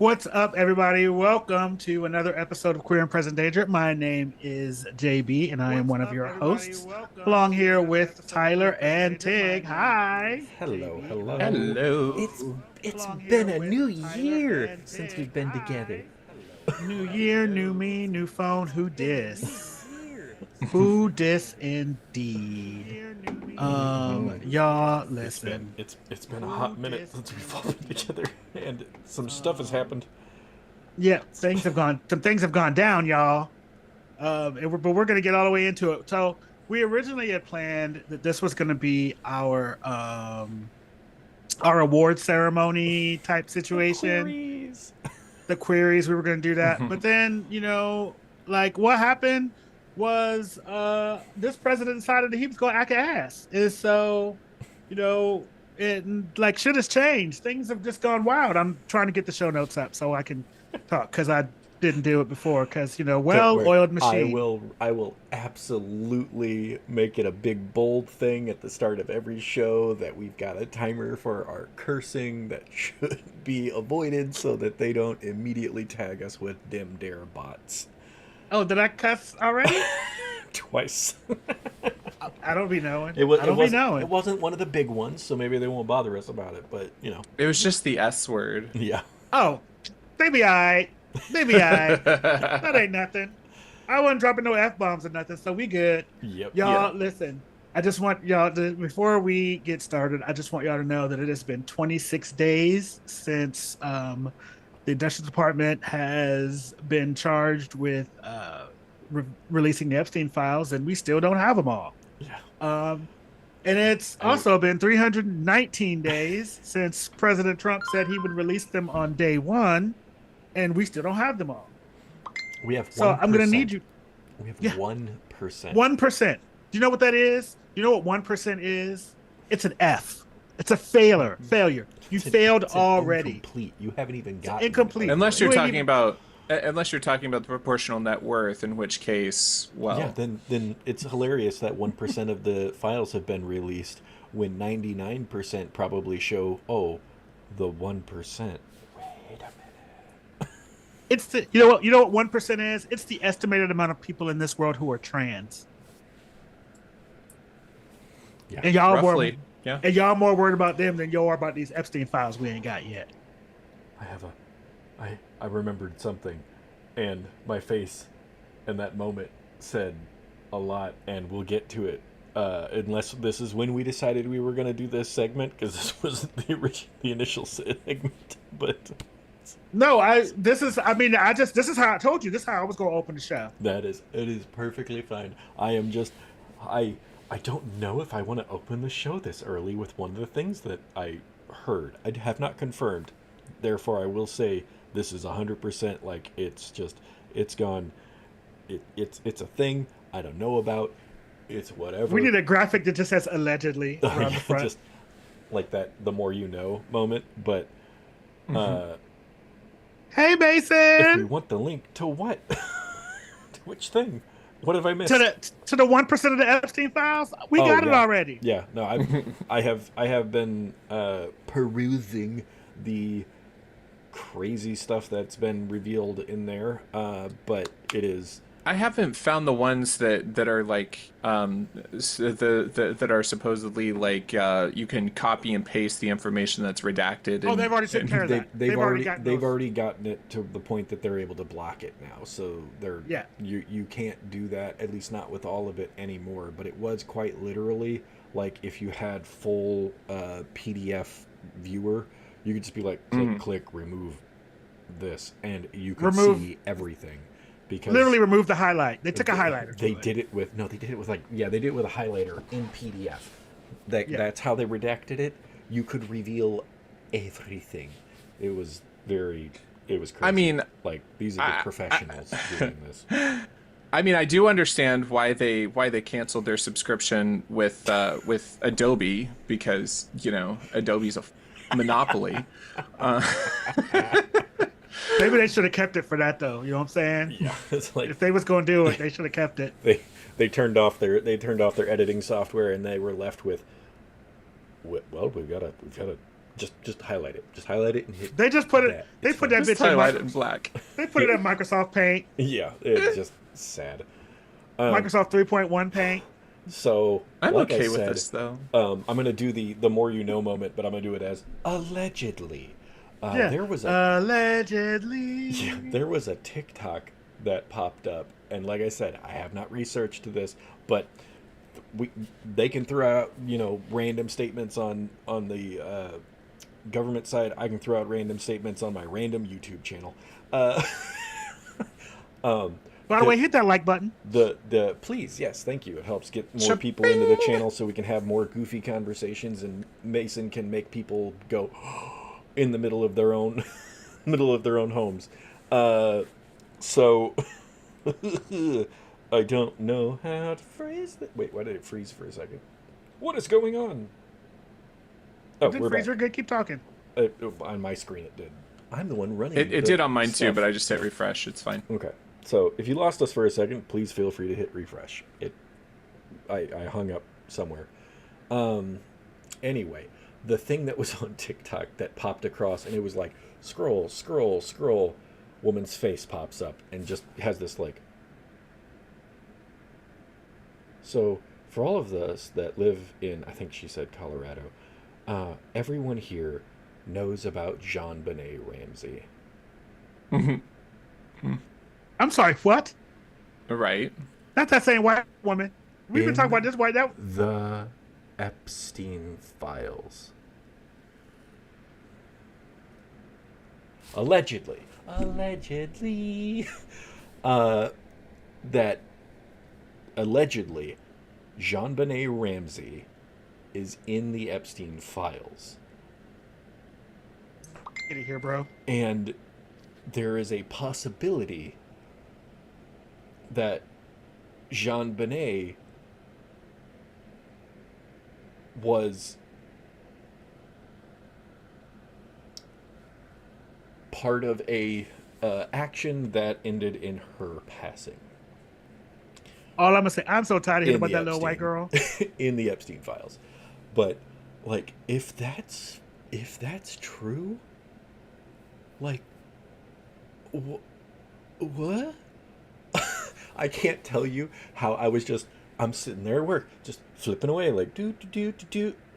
What's up, everybody? Welcome to another episode of Queer and Present Danger. My name is JB, and I am one of your hosts, along here with Tyler and Tig. Hi. Hello, hello. It's Hello. it's been a new year since we've been together. New year, new me, new phone. Who dis? Who dis indeed? Y'all listen. It's been a hot minute since we've all been together, and some stuff has happened. Yeah, some things have gone down, y'all. But we're gonna get all the way into it. So we originally had planned that this was gonna be our award ceremony type situation. The queries, we were gonna do that, but then like what happened was this president decided that he was gonna act ass, and so it like shit has changed. Things have just gone wild. I'm trying to get the show notes up so I can talk because I didn't do it before because well-oiled machine. I will absolutely make it a big bold thing at the start of every show that we've got a timer for our cursing that should be avoided so that they don't immediately tag us with dim dare bots. Oh, did I cuss already? Twice. I don't be knowing. It wasn't one of the big ones, so maybe they won't bother us about it. But It was just the S word. yeah. Oh, maybe I. That ain't nothing. I wasn't dropping no F-bombs or nothing, so we good. Yep. Y'all, listen. I just want y'all to, before we get started, I just want y'all to know that it has been 26 days since the Justice Department has been charged with releasing the Epstein Files, and we still don't have them all. Yeah. And it's also been 319 days since President Trump said he would release them on day one, and we still don't have them all. We have 1%. So I'm going to need you. We have 1%. 1%. Do you know what that is? Do you know what 1% is? It's an F. It's a failure. You failed already. Incomplete. You haven't even gotten incomplete. Unless you're talking about the proportional net worth, in which case, well, yeah, then it's hilarious that 1% of the files have been released when 99% probably show the 1%. Wait a minute. It's the you know what 1% is? It's the estimated amount of people in this world who are trans. Yeah. And y'all roughly, and y'all more worried about them than you are about these Epstein files we ain't got yet. I remembered something, and my face in that moment said a lot, and we'll get to it. Unless this is when we decided we were going to do this segment, because this was the initial segment. But no, this is how I told you. This is how I was going to open the show. it is perfectly fine. I don't know if I want to open the show this early with one of the things that I heard. I have not confirmed. Therefore, I will say this is 100% like it's gone. It's a thing I don't know about. It's whatever. We need a graphic that just says allegedly around the front. Just like that, the more you know moment. But hey, Mason. If we want the link to what? To which thing? What have I missed? To the 1% of the Epstein files? We got it already. Yeah, no, I have been perusing the crazy stuff that's been revealed in there, but it is. I haven't found the ones that are like that are supposedly like you can copy and paste the information that's redacted. Oh, they've already taken care of that. They've already gotten it to the point that they're able to block it now. So you can't do that, at least not with all of it anymore. But it was quite literally like if you had full PDF viewer, you could just be like click remove this, and you could see everything. Because literally remove the highlight. They took a highlighter. They did it with a highlighter in PDF. That's how they redacted it. You could reveal everything. It was crazy. I mean, like these are the professionals doing this. I mean, I do understand why they canceled their subscription with Adobe, because Adobe's a monopoly. Maybe they should have kept it for that, though. You know what I'm saying? Yeah, it's like if they was going to do it, they should have kept it. They turned off their editing software, and they were left with, well, we've got to Just highlight it. Just highlight it and hit. They just put it. They put that bitch highlight it in black. They put it in Microsoft Paint. Yeah, it's just sad. Microsoft 3.1 Paint. So I'm like okay I with said, this though. I'm gonna do the more you know moment, but I'm gonna do it as allegedly. There was allegedly. there was a TikTok that popped up, and like I said, I have not researched this, but they can throw out random statements on the government side. I can throw out random statements on my random YouTube channel. By the way, hit that like button. The please, yes, thank you. It helps get more people into the channel so we can have more goofy conversations, and Mason can make people go in the middle of their own homes. So I don't know how to phrase that. Wait, why did it freeze for a second? What is going on? Oh, we're back. We're good. Keep talking. On my screen, it did. I'm the one running. It did on mine too, but I just hit refresh. It's fine. Okay. So if you lost us for a second, please feel free to hit refresh. I hung up somewhere. Anyway, the thing that was on TikTok that popped across, and it was like scroll, scroll, scroll. Woman's face pops up and just has this like. So for all of us that live in, I think she said Colorado, everyone here knows about JonBenet Ramsey. Mm-hmm. I'm sorry, what? Right. Not that same white woman. We've been talking about this white now. The Epstein Files. Allegedly. That allegedly JonBenet Ramsey is in the Epstein Files. Get it here, bro. And there is a possibility that JonBenet was part of a action that ended in her passing. All I'm gonna say, I'm so tired of hearing about that little white girl in the Epstein Files. But like, if that's true, like, what? I can't tell you how I'm sitting there at work, just flipping away, like, do.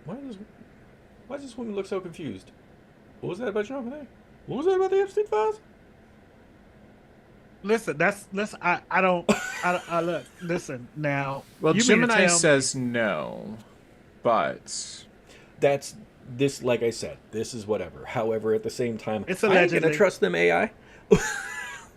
Why does this woman look so confused? What was that about JonBenet? What was that about the Epstein Files? Listen, I look, listen now. Well, Gemini says no, but that's this. Like I said, this is whatever. However, at the same time, it's I ain't gonna trust them AI.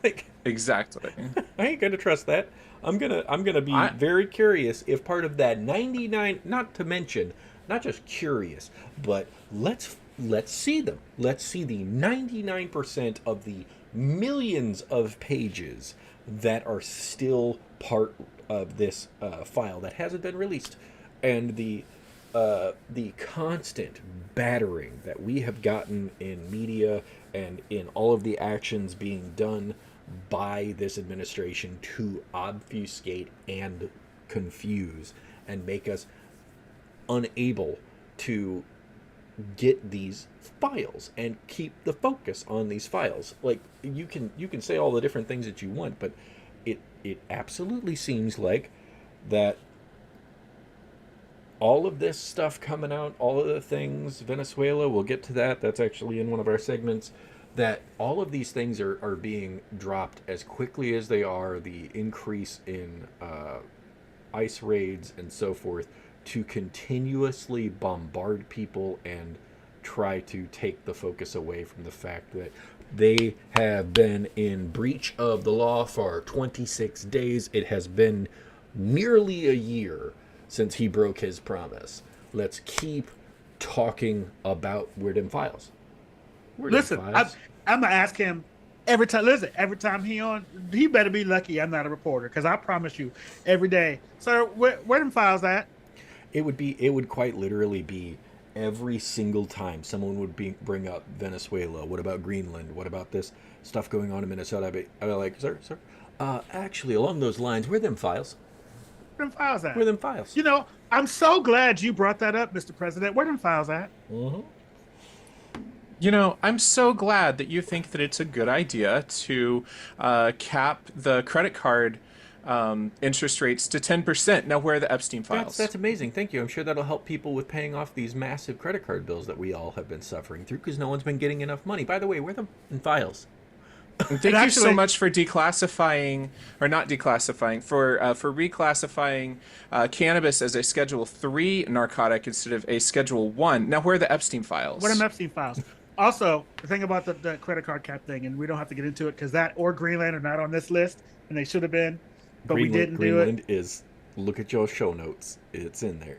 Like, exactly. I ain't gonna trust that. I'm gonna be very curious if part of that 99. Not to mention, not just curious, but let's see them. Let's see the 99% of the millions of pages that are still part of this file that hasn't been released, and the constant battering that we have gotten in media and in all of the actions being done by this administration to obfuscate and confuse and make us unable to get these files and keep the focus on these files. Like, you can say all the different things that you want, but it absolutely seems like that all of this stuff coming out, all of the things, Venezuela, we'll get to that. That's actually in one of our segments. That all of these things are being dropped as quickly as they are, the increase in ICE raids and so forth, to continuously bombard people and try to take the focus away from the fact that they have been in breach of the law for 26 days. It has been nearly a year since he broke his promise. Let's keep talking about Weird Files. Listen, I'm gonna ask him every time. Listen, every time he better be lucky I'm not a reporter, because I promise you, every day, sir, where them files at? It would quite literally be every single time someone would bring up Venezuela. What about Greenland? What about this stuff going on in Minnesota? I'd be like, sir, actually, along those lines, where them files? Where them files at? Where them files? I'm so glad you brought that up, Mr. President. Where them files at? Mm-hmm. You know, I'm so glad that you think that it's a good idea to cap the credit card interest rates to 10%. Now, where are the Epstein That's files? amazing. Thank you. I'm sure that'll help people with paying off these massive credit card bills that we all have been suffering through because no one's been getting enough money. By the way, where are the files? And And thank you so actually, much for declassifying, or not declassifying, for reclassifying cannabis as a Schedule 3 narcotic instead of a Schedule 1. Now, where are the Epstein what are files? Epstein files? Also, the thing about the credit card cap thing, and we don't have to get into it because that or Greenland are not on this list, and they should have been, but we didn't do it. Greenland is, look at your show notes. It's in there.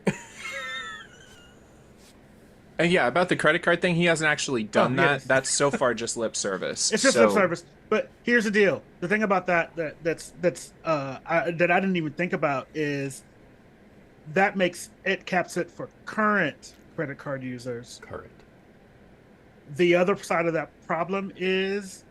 And yeah, about the credit card thing, he hasn't actually done that. Yes. That's so far just lip service. It's just lip service. But here's the deal: the thing about that that I didn't even think about is that makes it caps it for current credit card users. Current. The other side of that problem is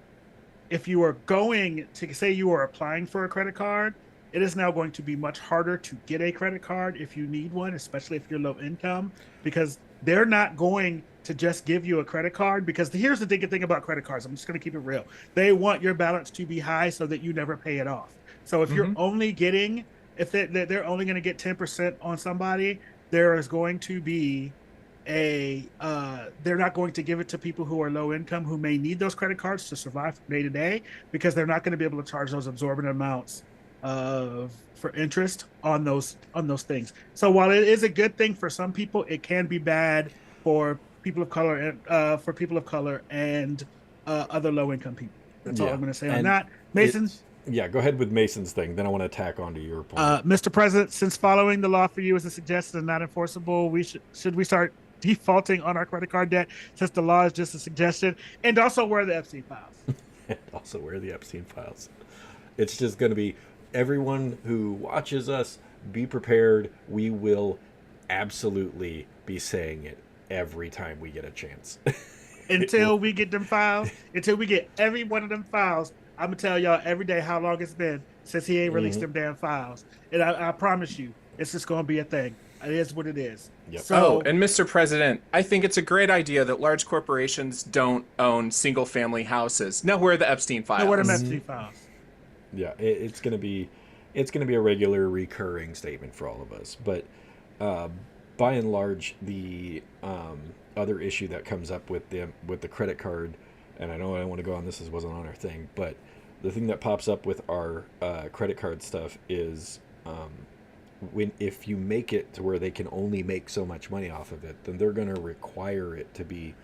if you are going to say you are applying for a credit card, it is now going to be much harder to get a credit card if you need one, especially if you're low income, because they're not going to just give you a credit card. Because here's the thing about credit cards, I'm just going to keep it real. They want your balance to be high so that you never pay it off. So if you're only getting, if they're only going to get 10% on somebody, there is going to be they're not going to give it to people who are low income who may need those credit cards to survive from day to day, because they're not going to be able to charge those absorbent amounts for interest on those things. So while it is a good thing for some people, it can be bad for people of color and other low income people. That's all I'm going to say on that. Mason. Yeah, go ahead with Mason's thing. Then I want to tack onto your point. Mr. President, since following the law for you is a suggestion and not enforceable, should we start defaulting on our credit card debt since the law is just a suggestion? And also, where are the Epstein files? Also, where are the Epstein files? It's just going to be everyone who watches us, be prepared. We will absolutely be saying it every time we get a chance. Until we get them files, until we get every one of them files, I'm going to tell y'all every day how long it's been since he ain't released them damn files. And I promise you, it's just going to be a thing. It is what it is. Yep. So, and Mr. President, I think it's a great idea that large corporations don't own single-family houses. Now, where are the Epstein files? Now, where are the Epstein files? Yeah, it's gonna be a regular recurring statement for all of us. But by and large, the other issue that comes up with the credit card, and I know I don't want to go on this, wasn't on our thing, but the thing that pops up with our credit card stuff is if you make it to where they can only make so much money off of it, then they're going to require it to be,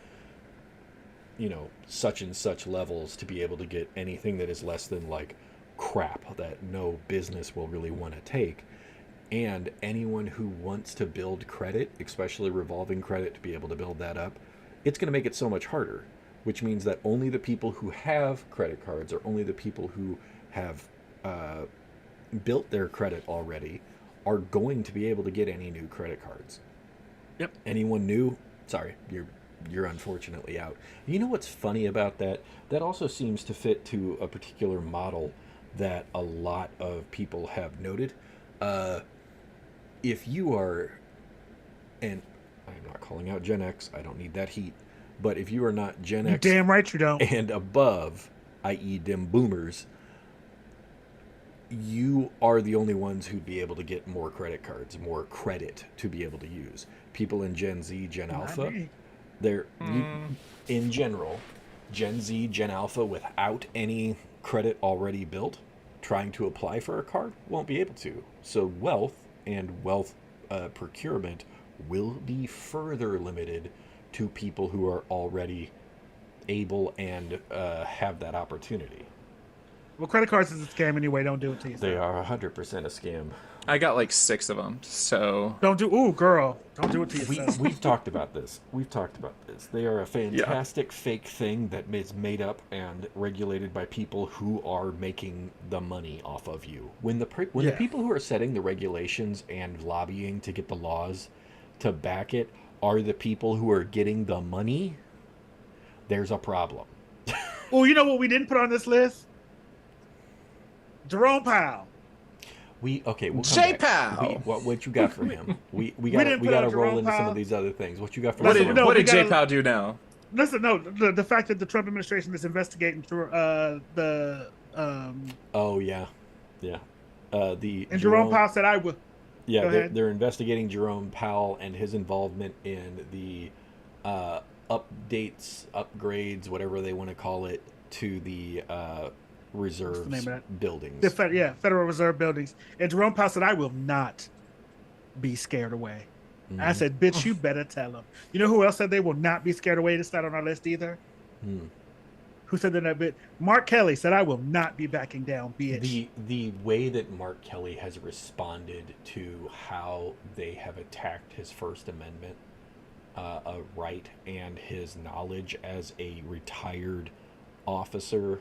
such and such levels to be able to get anything that is less than like crap that no business will really want to take. And anyone who wants to build credit, especially revolving credit, to be able to build that up, it's going to make it so much harder, which means that only the people who have credit cards, or only the people who have built their credit already, are going to be able to get any new credit cards. Yep. Anyone new? Sorry, you're unfortunately out. You know what's funny about that? That also seems to fit to a particular model that a lot of people have noted. If you are, and I'm not calling out Gen X, I don't need that heat, but if you are not Gen X, damn right you don't, and above, i.e. them boomers, you are the only ones who'd be able to get more credit cards, more credit to be able to use. People in Gen Z, Gen Alpha, in general, Gen Z, Gen Alpha, without any credit already built, trying to apply for a card won't be able to. So wealth and wealth procurement will be further limited to people who are already able and have that opportunity. Well, credit cards is a scam anyway. Don't do it to yourself. They are 100% a scam. I got like 6 of them, so... Don't do... Ooh, girl. Don't do it to yourself. We've talked about this. They are a fantastic fake thing that is made up and regulated by people who are making the money off of you. When the people who are setting the regulations and lobbying to get the laws to back it are the people who are getting the money, there's a problem. Oh, you know what we didn't put on this list? Jerome Powell. We'll J Powell. What you got for him? We got to roll into some of these other things. What you got for What did J Powell do now? listen, no, the fact that the Trump administration is investigating through the Oh yeah, yeah. The and Jerome Powell said I will. Yeah, Go ahead. they're investigating Jerome Powell and his involvement in the updates, upgrades, whatever they want to call it, to the reserves buildings. Federal Reserve buildings. And Jerome Powell said, I will not be scared away. Mm-hmm. I said, bitch, you better tell them. You know who else said they will not be scared away? That's not on our list either. Who said that bit? Mark Kelly said, I will not be backing down, bitch. The way that Mark Kelly has responded to how they have attacked his First Amendment right and his knowledge as a retired officer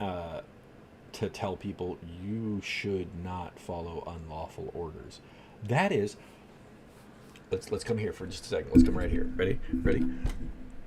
to tell people you should not follow unlawful orders. That is, let's come here for just a second. Let's come right here. Ready?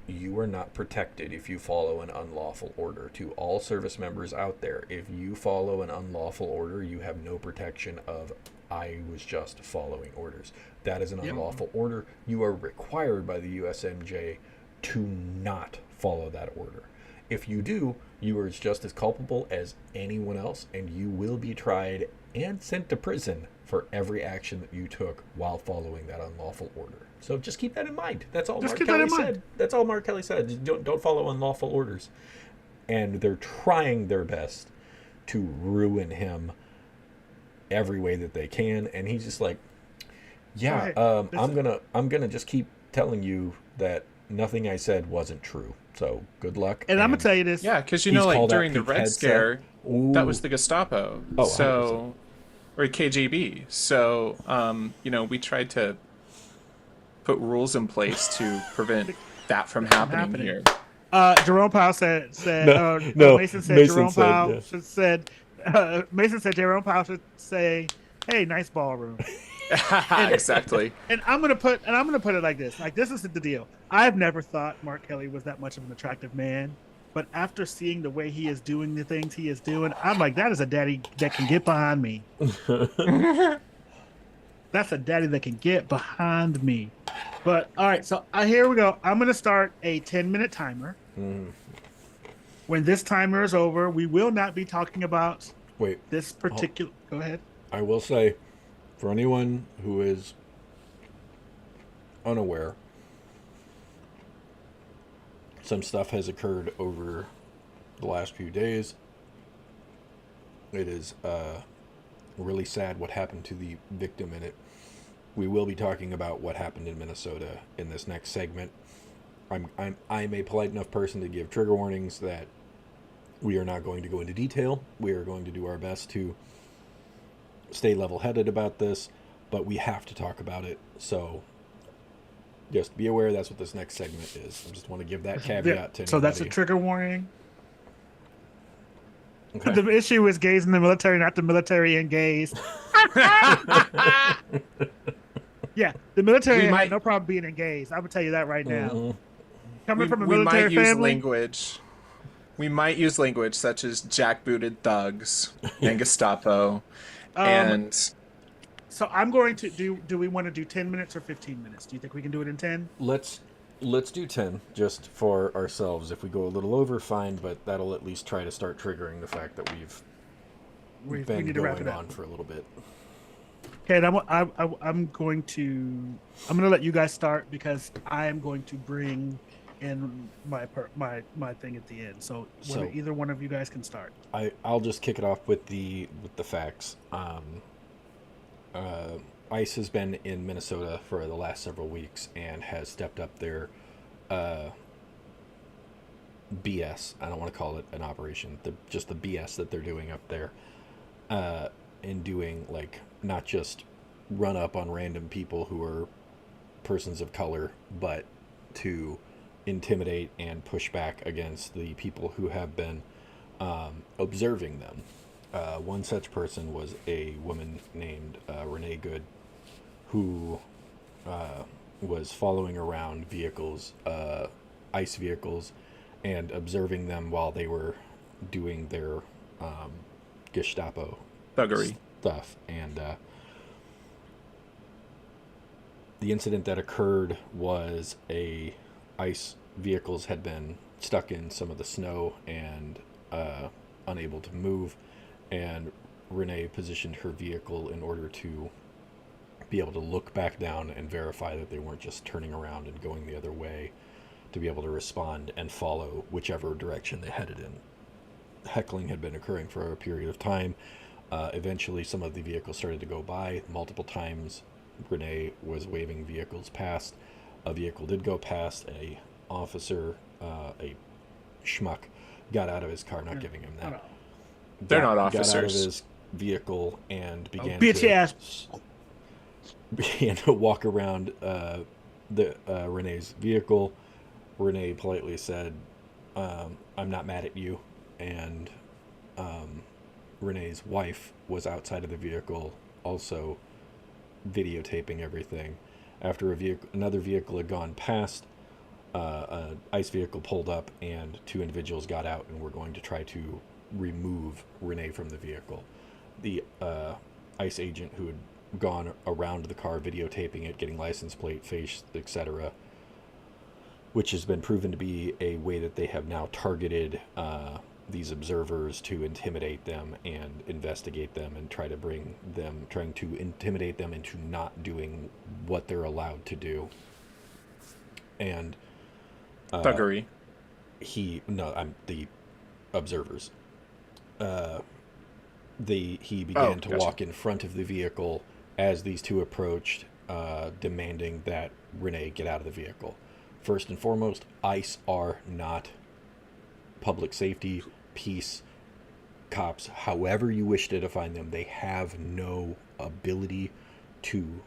You are not protected if you follow an unlawful order. To all service members out there, if you follow an unlawful order, you have no protection of I was just following orders. That is an unlawful order. You are required by the USMJ to not follow that order. If you do, you are just as culpable as anyone else, and you will be tried and sent to prison for every action that you took while following that unlawful order. So just keep that in mind. That's all Mark Kelly said. That's all Mark Kelly said. Don't follow unlawful orders. And they're trying their best to ruin him every way that they can. And he's just like, yeah, I'm gonna just keep telling you that nothing I said wasn't true. So good luck. And I'm gonna tell you this. Yeah, because like during the Red Scare, that was the Gestapo. Oh, so 100%. Or KGB. So we tried to put rules in place to prevent that from happening here. Jerome Powell said Mason said Jerome Powell should say, "Hey, nice ballroom." Exactly. And I'm gonna put it like this. Like, this is the deal. I've never thought Mark Kelly was that much of an attractive man, but after seeing the way he is doing the things he is doing, I'm like, that is a daddy that can get behind me. That's a daddy that can get behind me. But all right, so here we go. I'm gonna start a 10-minute timer. When this timer is over, we will not be talking about this particular. Go ahead. I will say, for anyone who is unaware, some stuff has occurred over the last few days. It is really sad what happened to the victim in it. We will be talking about what happened in Minnesota in this next segment. I'm a polite enough person to give trigger warnings that we are not going to go into detail. We are going to do our best to stay level-headed about this, but we have to talk about it. So just be aware that's what this next segment is. I just want to give that caveat to anybody. So that's a trigger warning. Okay. The issue is gays in the military, not the military and gays. Yeah, the military has no problem being engaged. I would tell you that right now. Mm-hmm. Coming from a military family, we might use language such as jackbooted thugs and Gestapo, and. So I'm going to do we want to do 10 minutes or 15 minutes? Do you think we can do it in 10? Let's do 10 just for ourselves. If we go a little over, fine, but that'll at least try to start triggering the fact that we've been going on for a little bit. Okay, and I'm going to let you guys start because I am going to bring in my thing at the end. So either one of you guys can start. I'll just kick it off with the facts. ICE has been in Minnesota for the last several weeks and has stepped up their BS. I don't want to call it an operation. Just the BS that they're doing up there, in doing like not just run up on random people who are persons of color, but to intimidate and push back against the people who have been observing them. One such person was a woman named Renee Good, who was following around vehicles, ICE vehicles, and observing them while they were doing their Gestapo thuggery stuff. And the incident that occurred was a ICE vehicles had been stuck in some of the snow and unable to move, and Renee positioned her vehicle in order to be able to look back down and verify that they weren't just turning around and going the other way, to be able to respond and follow whichever direction they headed in. Heckling had been occurring for a period of time. Eventually, some of the vehicles started to go by multiple times. Renee was waving vehicles past. A vehicle did go past. A officer, a schmuck, got out of his car, not giving him that. They're not officers. Got out of his vehicle and began to walk around Renee's vehicle. Renee politely said, "I'm not mad at you," and Renee's wife was outside of the vehicle, also videotaping everything. After another vehicle had gone past, an ICE vehicle pulled up, and two individuals got out and were going to try to remove Renee from the vehicle. The ICE agent who had gone around the car videotaping it, getting license plate, face, etc., which has been proven to be a way that they have now targeted these observers to intimidate them and investigate them and trying to intimidate them into not doing what they're allowed to do. And thuggery. I'm the observers. He began to walk in front of the vehicle as these two approached, demanding that Renee get out of the vehicle. First and foremost, ICE are not public safety, peace, cops, however you wish to define them. They have no ability to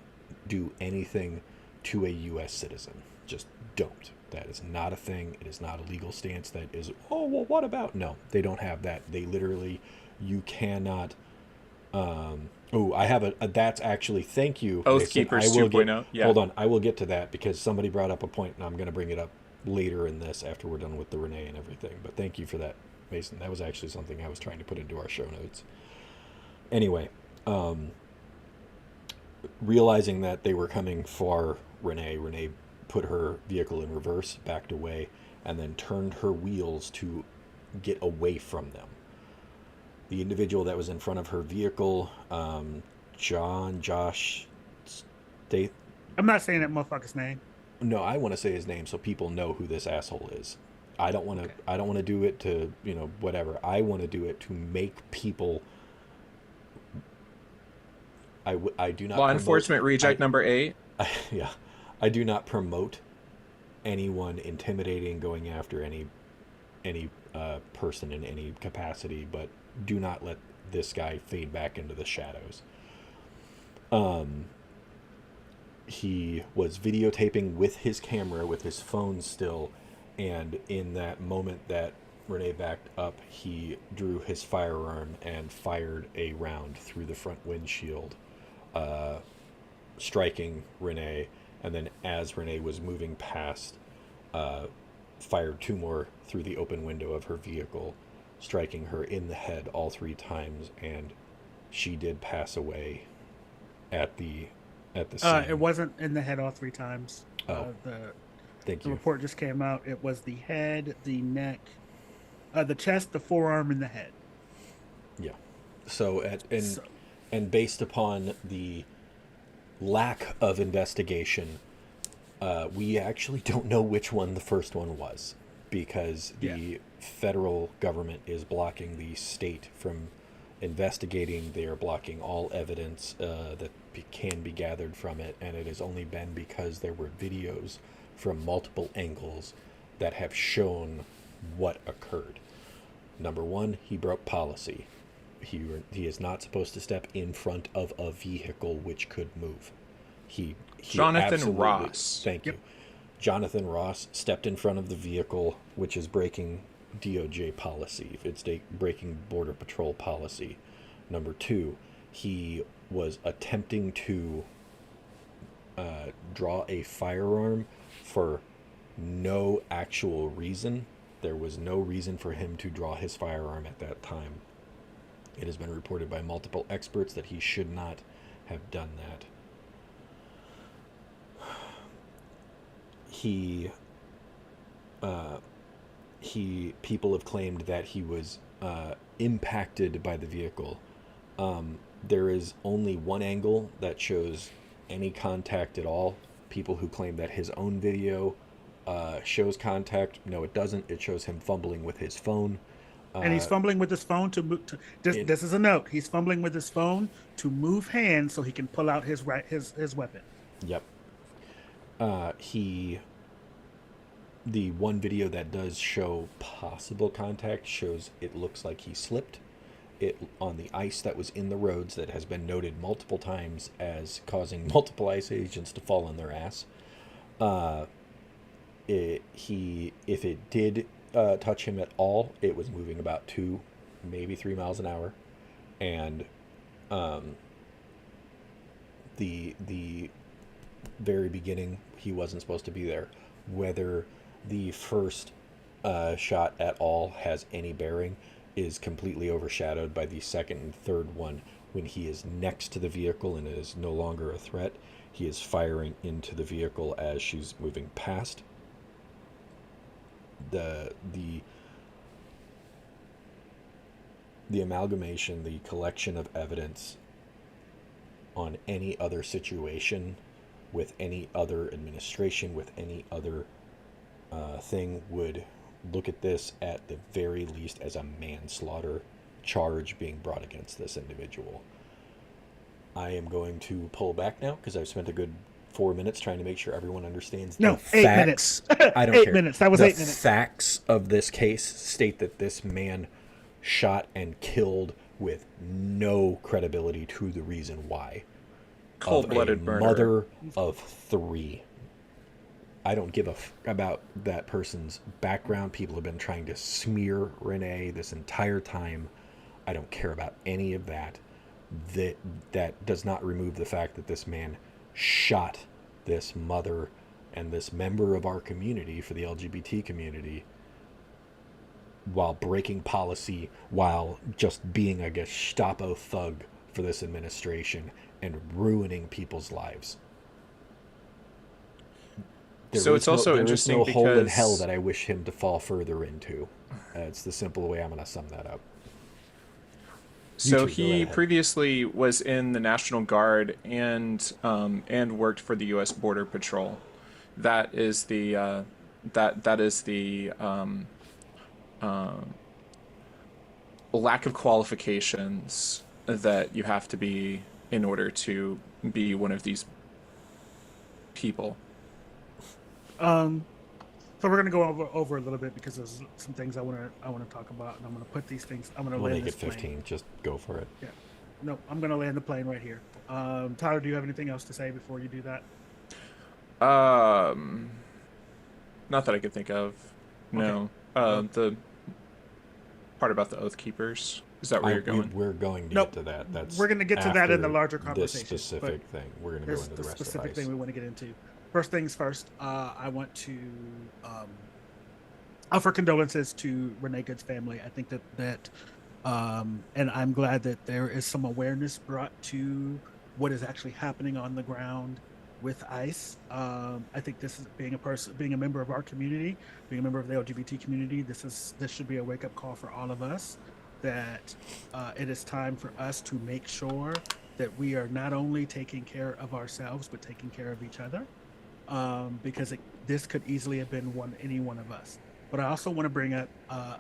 do anything to a U.S. citizen. Just don't. That is not a thing. It is not a legal stance that is, oh, well, what about? No, they don't have that. They literally, you cannot. I have that's actually, thank you. Oath Keepers 2.0. Yeah. Hold on. I will get to that because somebody brought up a point and I'm going to bring it up later in this after we're done with the Renee and everything. But thank you for that, Mason. That was actually something I was trying to put into our show notes. Anyway, realizing that they were coming for Renee put her vehicle in reverse, backed away, and then turned her wheels to get away from them. The individual that was in front of her vehicle, Josh, I'm not saying that motherfucker's name. No, I want to say his name so people know who this asshole is. I don't want to. Okay. I don't want to do it to whatever. I want to do it to make people. I do not. Law enforcement reject number 8. Yeah, I do not promote anyone intimidating, going after any person in any capacity, but do not let this guy fade back into the shadows. He was videotaping with his camera, with his phone still, and in that moment that Renee backed up, he drew his firearm and fired a round through the front windshield, striking Renee, and then as Renee was moving past, fired 2 more through the open window of her vehicle, striking her in the head all 3 times, and she did pass away at the scene. It wasn't in the head all 3 times. Thank you. The report just came out. It was the head, the neck, the chest, the forearm, and the head. Yeah. And based upon the lack of investigation, we actually don't know which one the first one was, because the federal government is blocking the state from investigating. They are blocking all evidence that can be gathered from it, and it has only been because there were videos from multiple angles that have shown what occurred. Number 1, he broke policy. He is not supposed to step in front of a vehicle which could move. He Jonathan Ross. Thank you. Jonathan Ross stepped in front of the vehicle, which is breaking DOJ policy. It's breaking Border Patrol policy. Number 2, he was attempting to draw a firearm for no actual reason. There was no reason for him to draw his firearm at that time. It has been reported by multiple experts that he should not have done that. people have claimed that he was impacted by the vehicle. There is only one angle that shows any contact at all. People who claim that his own video shows contact, no, it doesn't. It shows him fumbling with his phone. And he's fumbling with his phone to move. This is a note. He's fumbling with his phone to move hands so he can pull out his weapon. Yep. The one video that does show possible contact shows it looks like he slipped it on the ice that was in the roads that has been noted multiple times as causing multiple ICE agents to fall on their ass. If it did touch him at all, it was moving about 2, maybe 3 miles an hour, and the very beginning he wasn't supposed to be there. Whether the first shot at all has any bearing is completely overshadowed by the second and third one. When he is next to the vehicle and it is no longer a threat, he is firing into the vehicle as she's moving past. The amalgamation, the collection of evidence on any other situation with any other administration, with any other thing, would look at this at the very least as a manslaughter charge being brought against this individual. I am going to pull back now because I've spent a good 4 minutes trying to make sure everyone understands the 8 facts. minutes. I don't 8 care. minutes. That was the 8 minutes. Facts of this case state that this man shot and killed with no credibility to the reason why. Cold-blooded murder. Mother of 3. I don't give about that person's background. People have been trying to smear Renee this entire time. I don't care about any of that. That does not remove the fact that this man shot this mother and this member of our community, for the LGBT community, while breaking policy, while just being a Gestapo thug for this administration and ruining people's lives. So it's also interesting because there is no hole in because hell that I wish him to fall further into. It's the simple way I'm going to sum that up. So he previously was in the National Guard and worked for the U.S. Border Patrol. That is the lack of qualifications that you have to be in order to be one of these people. So we're gonna go over a little bit because there's some things I want to talk about, and I'm gonna put these things. I'm gonna we'll land make this it 15. plane. Just go for it. Yeah. No, I'm gonna land the plane right here. Tyler, do you have anything else to say before you do that? Not that I could think of. No. Okay. The part about the Oath Keepers. Is that where you're going? We're going to get to that. We're going to get to that in the larger conversation. This specific thing. We're going to go into the rest specific of the thing we want to get into. First things first, I want to offer condolences to Renee Good's family. I think that and I'm glad that there is some awareness brought to what is actually happening on the ground with ICE. I think this is being a member of our community, being a member of the LGBT community. This should be a wake up call for all of us, that it is time for us to make sure that we are not only taking care of ourselves but taking care of each other, because this could easily have been any one of us. But I also want to bring up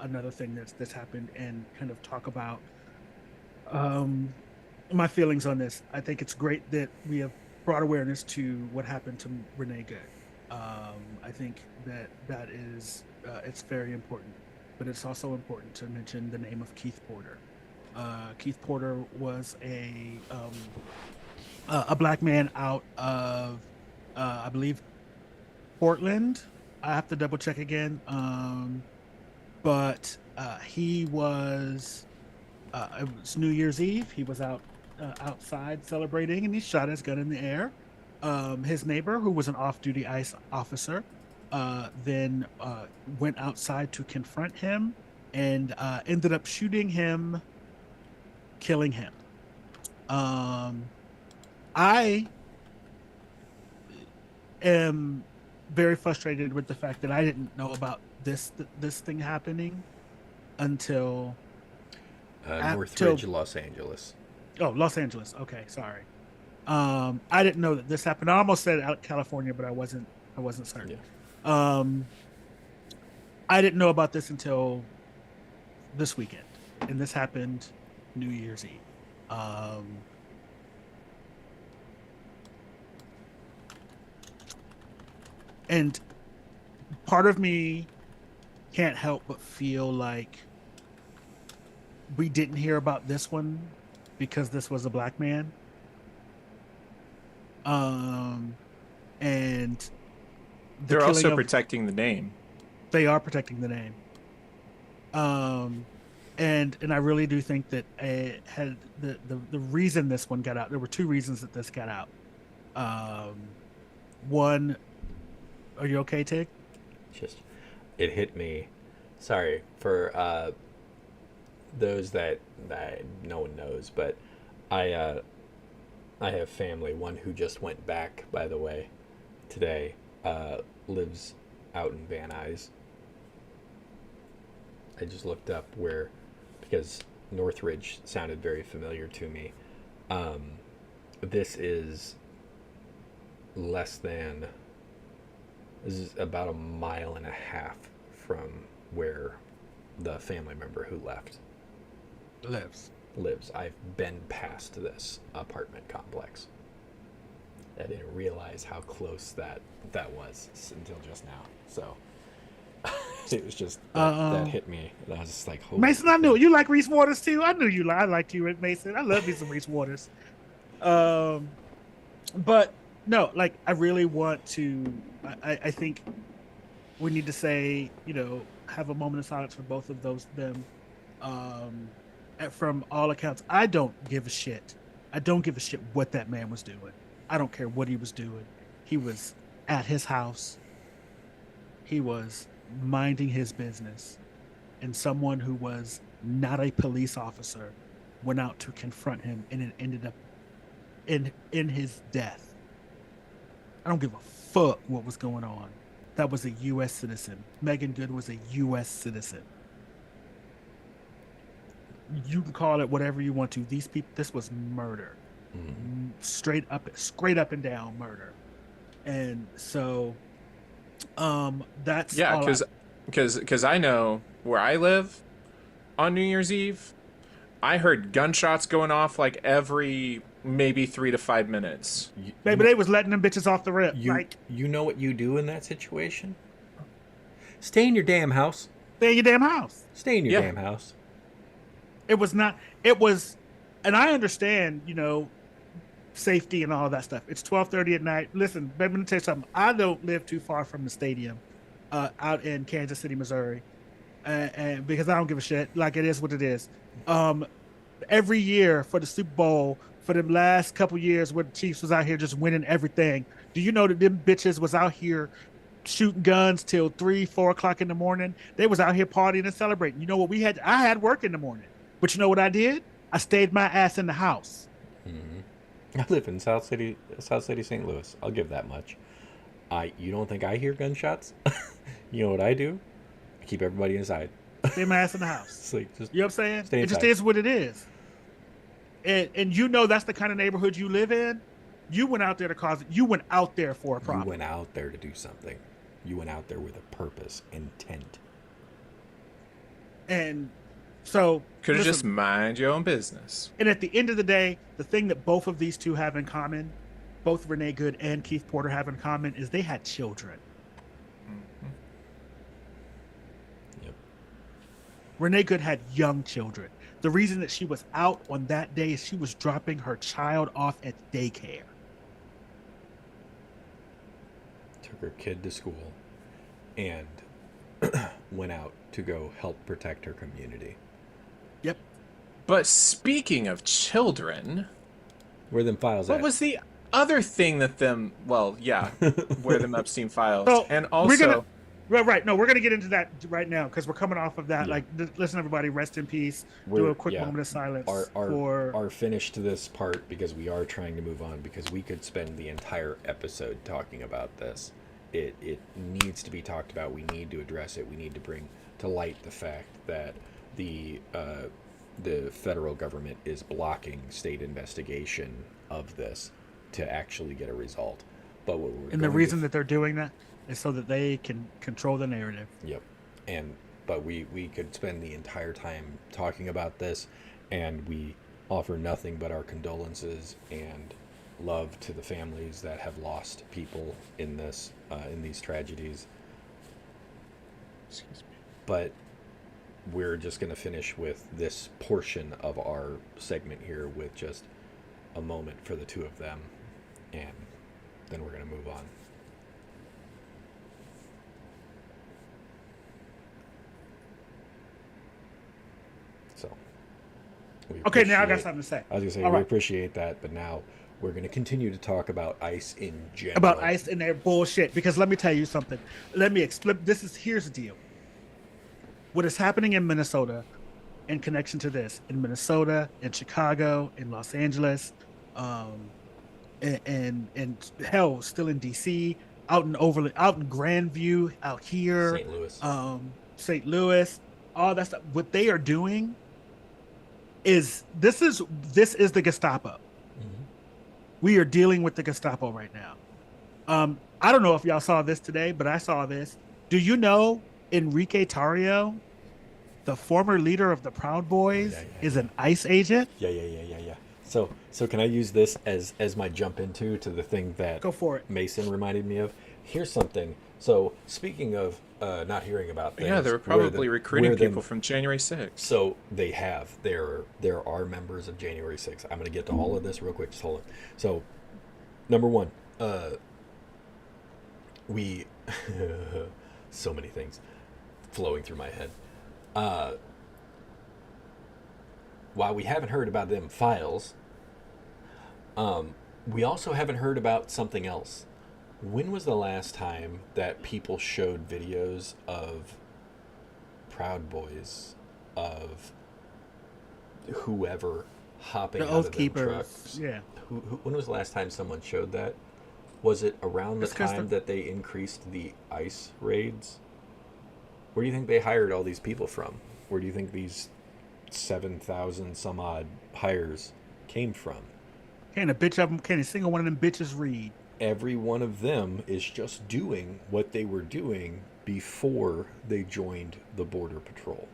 another thing that's happened and kind of talk about my feelings on this. I think it's great that we have brought awareness to what happened to Renee Good. I think that is it's very important, but it's also important to mention the name of Keith Porter. Keith Porter was a black man out of I believe Portland. I have to double check again, but he was it was New Year's Eve. He was outside celebrating, and he shot his gun in the air. His neighbor, who was an off-duty ICE officer, then went outside to confront him and ended up shooting him, killing him. I am very frustrated with the fact that I didn't know about this thing happening until Northridge, Los Angeles. Oh, Los Angeles. Okay, sorry. I didn't know that this happened. I almost said out California, but I wasn't certain. Yeah. I didn't know about this until this weekend, and this happened New Year's Eve. And part of me can't help but feel like we didn't hear about this one because this was a black man. And they're also protecting the name. They are protecting the name. And I really do think that it had the reason this one got out. There were two reasons that this got out. One, are you okay, Tig? Just, it hit me. Sorry for those that no one knows, but I have family. One who just went back, by the way, today, lives out in Van Nuys. I just looked up because Northridge sounded very familiar to me. This is about a mile and a half from where the family member who left lives. I've been past this apartment complex. I didn't realize how close that was until just now. So it was just that hit me, and I was just like, holy Mason, I knew it. You like Reese Waters too. I knew you. I liked you, Mason. I love me some Reese Waters. But no, like I really want to. I think we need to say, have a moment of silence for both of them. From all accounts, I don't give a shit. I don't give a shit what that man was doing. I don't care what he was doing. He was at his house. He was minding his business. And someone who was not a police officer went out to confront him, and it ended up in his death. I don't give a fuck what was going on. That was a U.S. citizen. Megan Good was a U.S. citizen. You can call it whatever you want to. These people, this was murder. Mm-hmm. Straight up and down murder. And so that's because I know where I live on New Year's Eve, I heard gunshots going off like every maybe 3 to 5 minutes. Maybe they was letting them bitches off the rip. You know what you do in that situation? Stay in your damn house. Stay in your damn house. Stay in your damn house. It was, and I understand, safety and all of that stuff. It's 12:30 at night. Listen, let me tell you something. I don't live too far from the stadium, out in Kansas City, Missouri, and because I don't give a shit. Like, it is what it is. Every year for the Super Bowl, for the last couple years, where the Chiefs was out here just winning everything. Do you know that them bitches was out here shooting guns till 3-4 o'clock in the morning? They was out here partying and celebrating. You know what I had work in the morning. But you know what I did? I stayed my ass in the house. Mm-hmm. I live in South City, St. Louis. I'll give that much. You don't think I hear gunshots? You know what I do? I keep everybody inside. Stay my ass in the house. It's like, just, you know what I'm saying? It just is what it is. And that's the kind of neighborhood you live in. You went out there to cause it. You went out there for a problem. You went out there to do something. You went out there with a purpose, intent. And so could have just mind your own business. And at the end of the day, the thing that both of these two have in common, both Renee Good and Keith Porter have in common, is they had children. Mm-hmm. Yep. Renee Good had young children. The reason that she was out on that day is she was dropping her child off at daycare. Took her kid to school and went out to go help protect her community. Yep. But speaking of children, where them files what at? was the other thing that them? Well, yeah, where them Epstein Files, so and also. Right. No, we're going to get into that right now because we're coming off of that. Yeah. Like, listen, everybody, rest in peace. Do a quick moment of silence. Our finish to this part, because we are trying to move on, because we could spend the entire episode talking about this. it needs to be talked about. We need to address it. We need to bring to light the fact that the federal government is blocking state investigation of this to actually get a result. But the reason that they're doing that is so that they can control the narrative. Yep. But we could spend the entire time talking about this, and we offer nothing but our condolences and love to the families that have lost people in this in these tragedies. Excuse me. But we're just going to finish with this portion of our segment here with just a moment for the two of them, and then we're going to move on. So. Okay, now I got something to say. I was going to say, we appreciate that, but now we're going to continue to talk about ICE in general. About ICE and their bullshit, because let me tell you something. Let me explain. Here's the deal. What is happening in Minnesota, in connection to this, in Minnesota, in Chicago, in Los Angeles, and hell, still in DC, out in Grandview, out here, St. Louis, all that stuff. What they are doing is this is the Gestapo. Mm-hmm. We are dealing with the Gestapo right now. I don't know if y'all saw this today, but I saw this. Do you know Enrique Tarrio, the former leader of the Proud Boys, is an ICE agent? Yeah. So can I use this as my jump into the thing that Go for it. Mason reminded me of? Here's something. So speaking of not hearing about things, yeah, they were probably recruiting people from January 6th. So they have. There are members of January 6th. I'm going to get to all of this real quick. Just hold on. So, number one, we so many things flowing through my head. While we haven't heard about them files, we also haven't heard about something else. When was the last time that people showed videos of Proud Boys, of whoever hopping out of them trucks? Yeah. When was the last time someone showed that? Was it around the time that they increased the ICE raids? Where do you think they hired all these people from? Where do you think these 7,000 some odd hires came from? Can't a single one of them bitches read? Every one of them is just doing what they were doing before they joined the Border Patrol.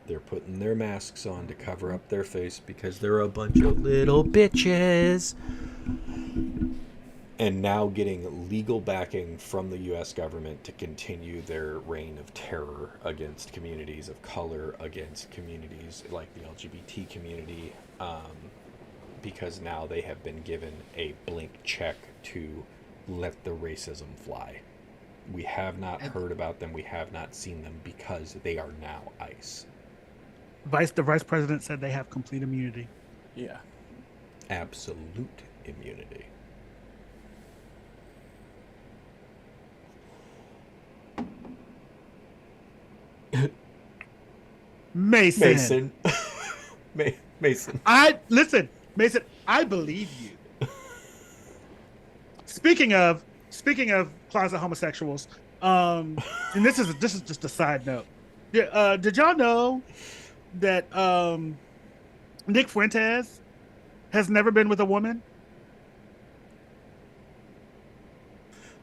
They're putting their masks on to cover up their face because they're a bunch of little bitches. And now getting legal backing from the U.S. government to continue their reign of terror against communities of color, against communities like the LGBT community, because now they have been given a blank check to let the racism fly. We have not heard about them. We have not seen them because they are now ICE. The vice president said they have complete immunity. Yeah. Absolute immunity. Mason. Mason. Mason, I believe you. Speaking of closet homosexuals, and this is just a side note. Did y'all know that Nick Fuentes has never been with a woman?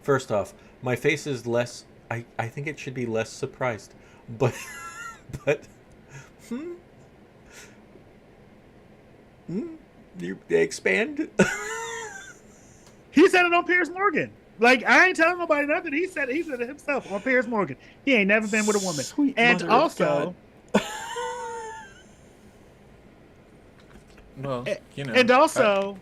First off, my face is less. I think it should be less surprised, but they expand. He said it on Piers Morgan. Like, I ain't telling nobody nothing. He said it himself on Piers Morgan. He ain't never been with a woman. Sweet and also, well, you know, and also,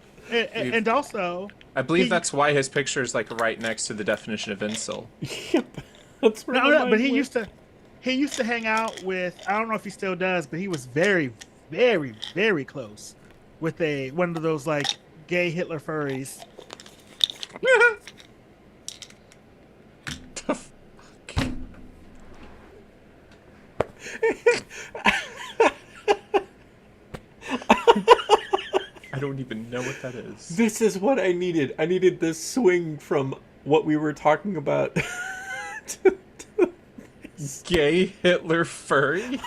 I believe that's why his picture is like right next to the definition of incel. Yep, that's right. No, but he used to hang out with, I don't know if he still does, but he was very, very, very close with one of those like gay Hitler furries. The fuck? I don't even know what that is. This is what I needed. I needed this swing from what we were talking about. Gay Hitler furry.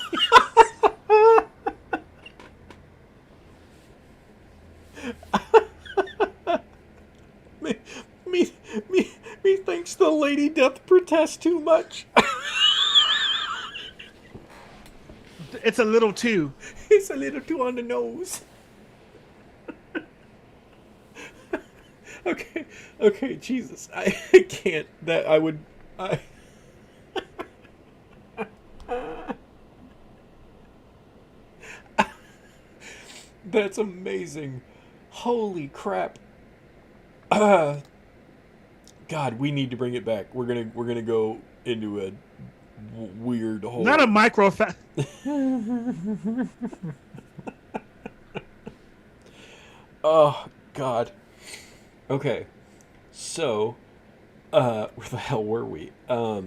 me thinks the Lady Death protests too much. It's a little too. It's a little too on the nose. Okay, Jesus. I can't. That I would. That's amazing. Holy crap. God, we need to bring it back. We're gonna go into a weird hole. Not a micro. Oh God. Okay. So, where the hell were we? Oh,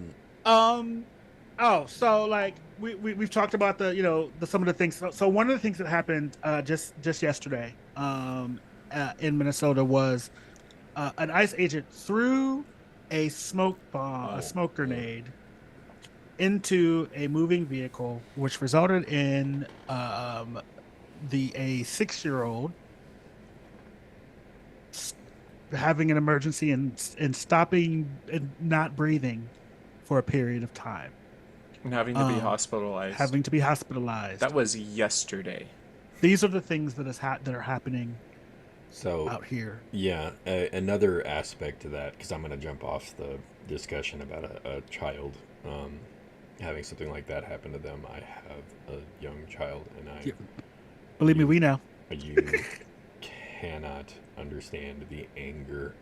so like we've talked about some of the things. So one of the things that happened just yesterday in Minnesota was an ICE agent threw a smoke grenade into a moving vehicle, which resulted in a 6-year-old having an emergency and stopping and not breathing for a period of time. And having to be hospitalized. That was yesterday. These are the things that are happening out here. Yeah, another aspect to that, because I'm going to jump off the discussion about a child having something like that happen to them. I have a young child, and believe me, we know. You cannot understand the anger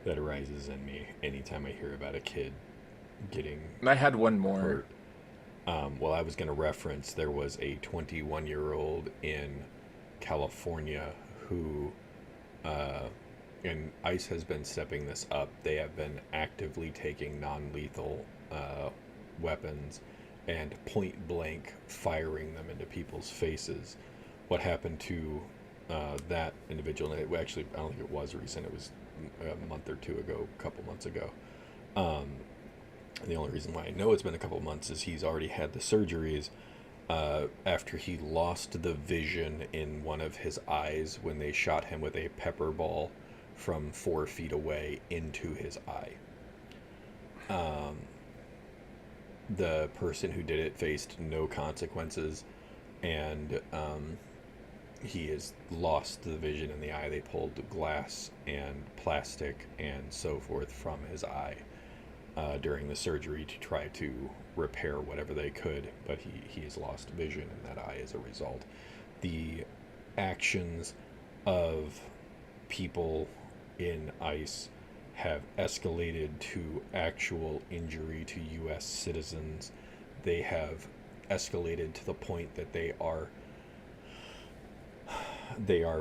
that arises in me anytime I hear about a kid getting. I had one more. Hurt. Well, I was going to reference there was a 21-year-old in California who, and ICE has been stepping this up. They have been actively taking non-lethal weapons and point blank firing them into people's faces. What happened to that individual? And actually, I don't think it was recent. It was a month or two ago, a couple months ago. And the only reason why I know it's been a couple months is he's already had the surgeries after he lost the vision in one of his eyes when they shot him with a pepper ball from 4 feet away into his eye. The person who did it faced no consequences, and he has lost the vision in the eye. They pulled glass and plastic and so forth from his eye during the surgery to try to repair whatever they could, but he has lost vision in that eye as a result. The actions of people in ICE have escalated to actual injury to U.S. citizens. They have escalated to the point that they are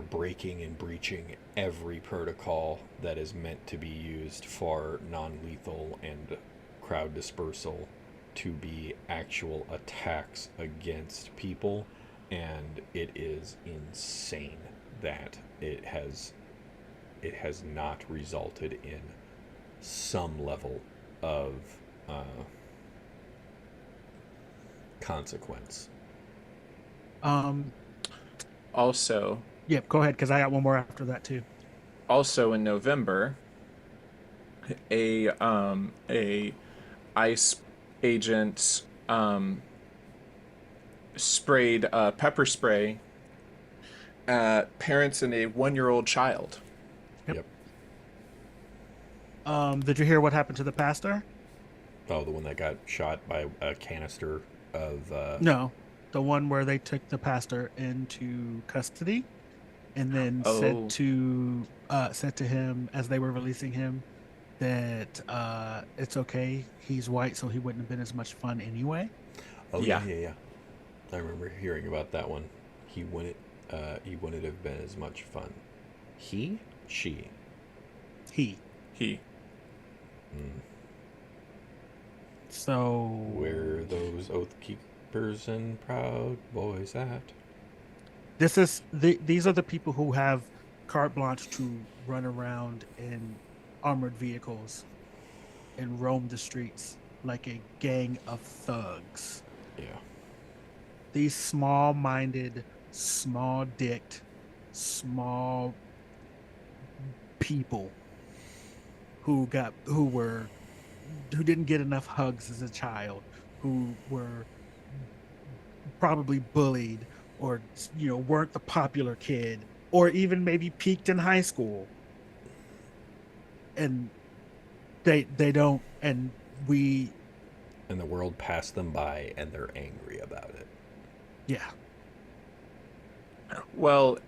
breaking and breaching every protocol that is meant to be used for non-lethal and crowd dispersal to be actual attacks against people, and it is insane that it has not resulted in some level of consequence. Also, yep, go ahead, because I got one more after that too. Also in November, a ICE agent sprayed pepper spray at parents and a 1-year-old child. Yep. Did you hear what happened to the pastor? Oh, the one that got shot by a canister of... No, the one where they took the pastor into custody and then said to him as they were releasing him that it's okay, he's white, so he wouldn't have been as much fun anyway. Oh yeah. I remember hearing about that one. He wouldn't have been as much fun. He? She? He. So where are those oath keepers and proud boys at? These are the people who have carte blanche to run around in armored vehicles and roam the streets like a gang of thugs. Yeah. These small-minded, small-dicked, small people who didn't get enough hugs as a child, who were probably bullied, or weren't the popular kid, or even maybe peaked in high school, and they don't, and the world passed them by and they're angry about it. Yeah. Well,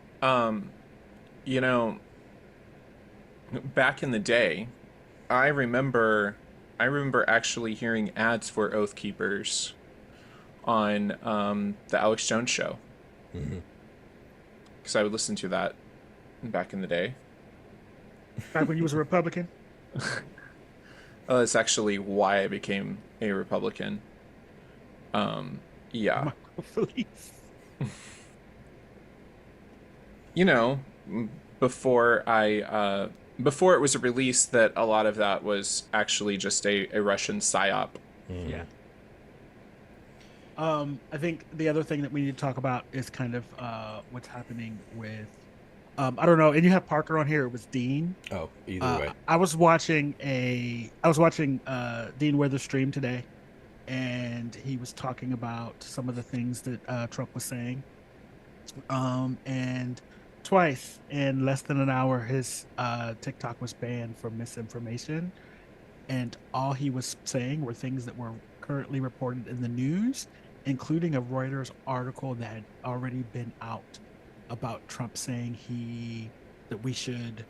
back in the day, I remember actually hearing ads for Oath Keepers on the Alex Jones show. Because I would listen to that back in the day. Back when you was a Republican? That's actually why I became a Republican. Yeah. Before before it was released that a lot of that was actually just a Russian psyop. Yeah. I think the other thing that we need to talk about is kind of what's happening with I don't know, and you have Parker on here. It was Dean. Oh, either way. I was watching Dean Weather stream today, and he was talking about some of the things that Trump was saying. And twice in less than an hour, his TikTok was banned for misinformation, and all he was saying were things that were currently reported in the news, including a Reuters article that had already been out about Trump saying we should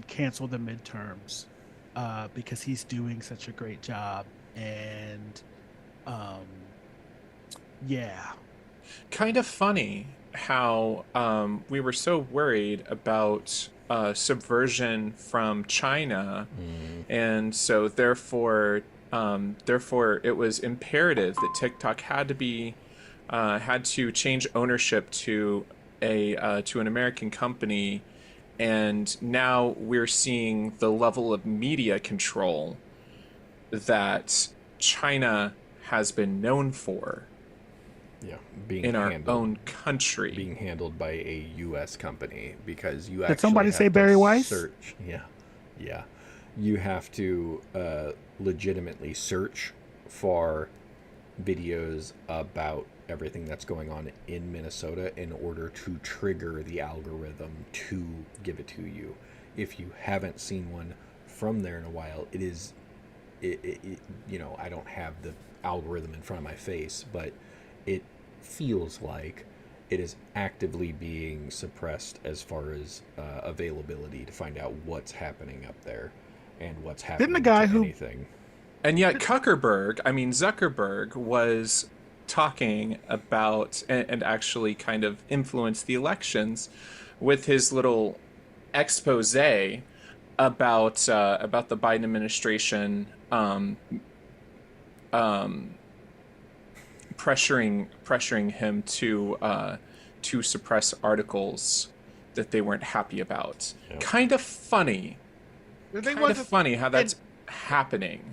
cancel the midterms because he's doing such a great job, and yeah. Kind of funny how we were so worried about subversion from China, and so therefore it was imperative that TikTok had to change ownership to an American company, and now we're seeing the level of media control that China has been known for. Yeah, our own country, being handled by a U.S. company, because you did somebody say Barry Weiss? Search, yeah, you have to legitimately search for videos about everything that's going on in Minnesota in order to trigger the algorithm to give it to you. If you haven't seen one from there in a while, I don't have the algorithm in front of my face, but it feels like it is actively being suppressed as far as availability to find out what's happening up there and what's happening. Didn't the guy to anything. And yet Zuckerberg was talking about and actually kind of influenced the elections with his little expose about the Biden administration pressuring him to suppress articles that they weren't happy about. Yep. Kind of funny. How that's happening.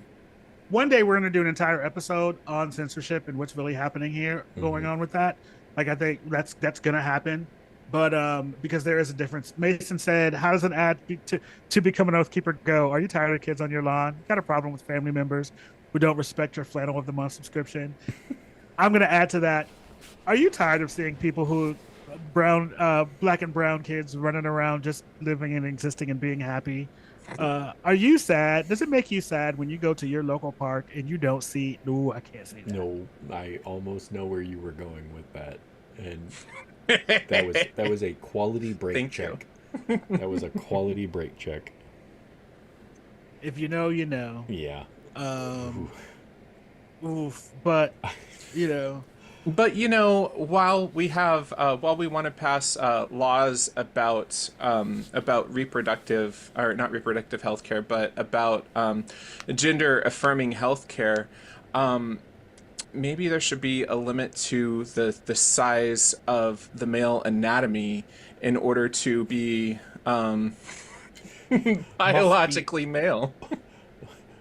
One day we're going to do an entire episode on censorship and what's really happening here, going on with that. Like, I think that's going to happen. But because there is a difference. Mason said, how does an ad to become an Oath Keeper go? Are you tired of kids on your lawn? Got a problem with family members who don't respect your flannel of the month subscription? I'm going to add to that. Are you tired of seeing people who black and brown kids running around just living and existing and being happy? Are you sad? Does it make you sad when you go to your local park and you don't see? No, I can't say that. No, I almost know where you were going with that, and that was a quality break check. That was a quality break check. If you know, you know. Yeah. Oof. But But while we want to pass laws about reproductive, or not reproductive health care, but about gender affirming health care, maybe there should be a limit to the size of the male anatomy in order to be Biologically male.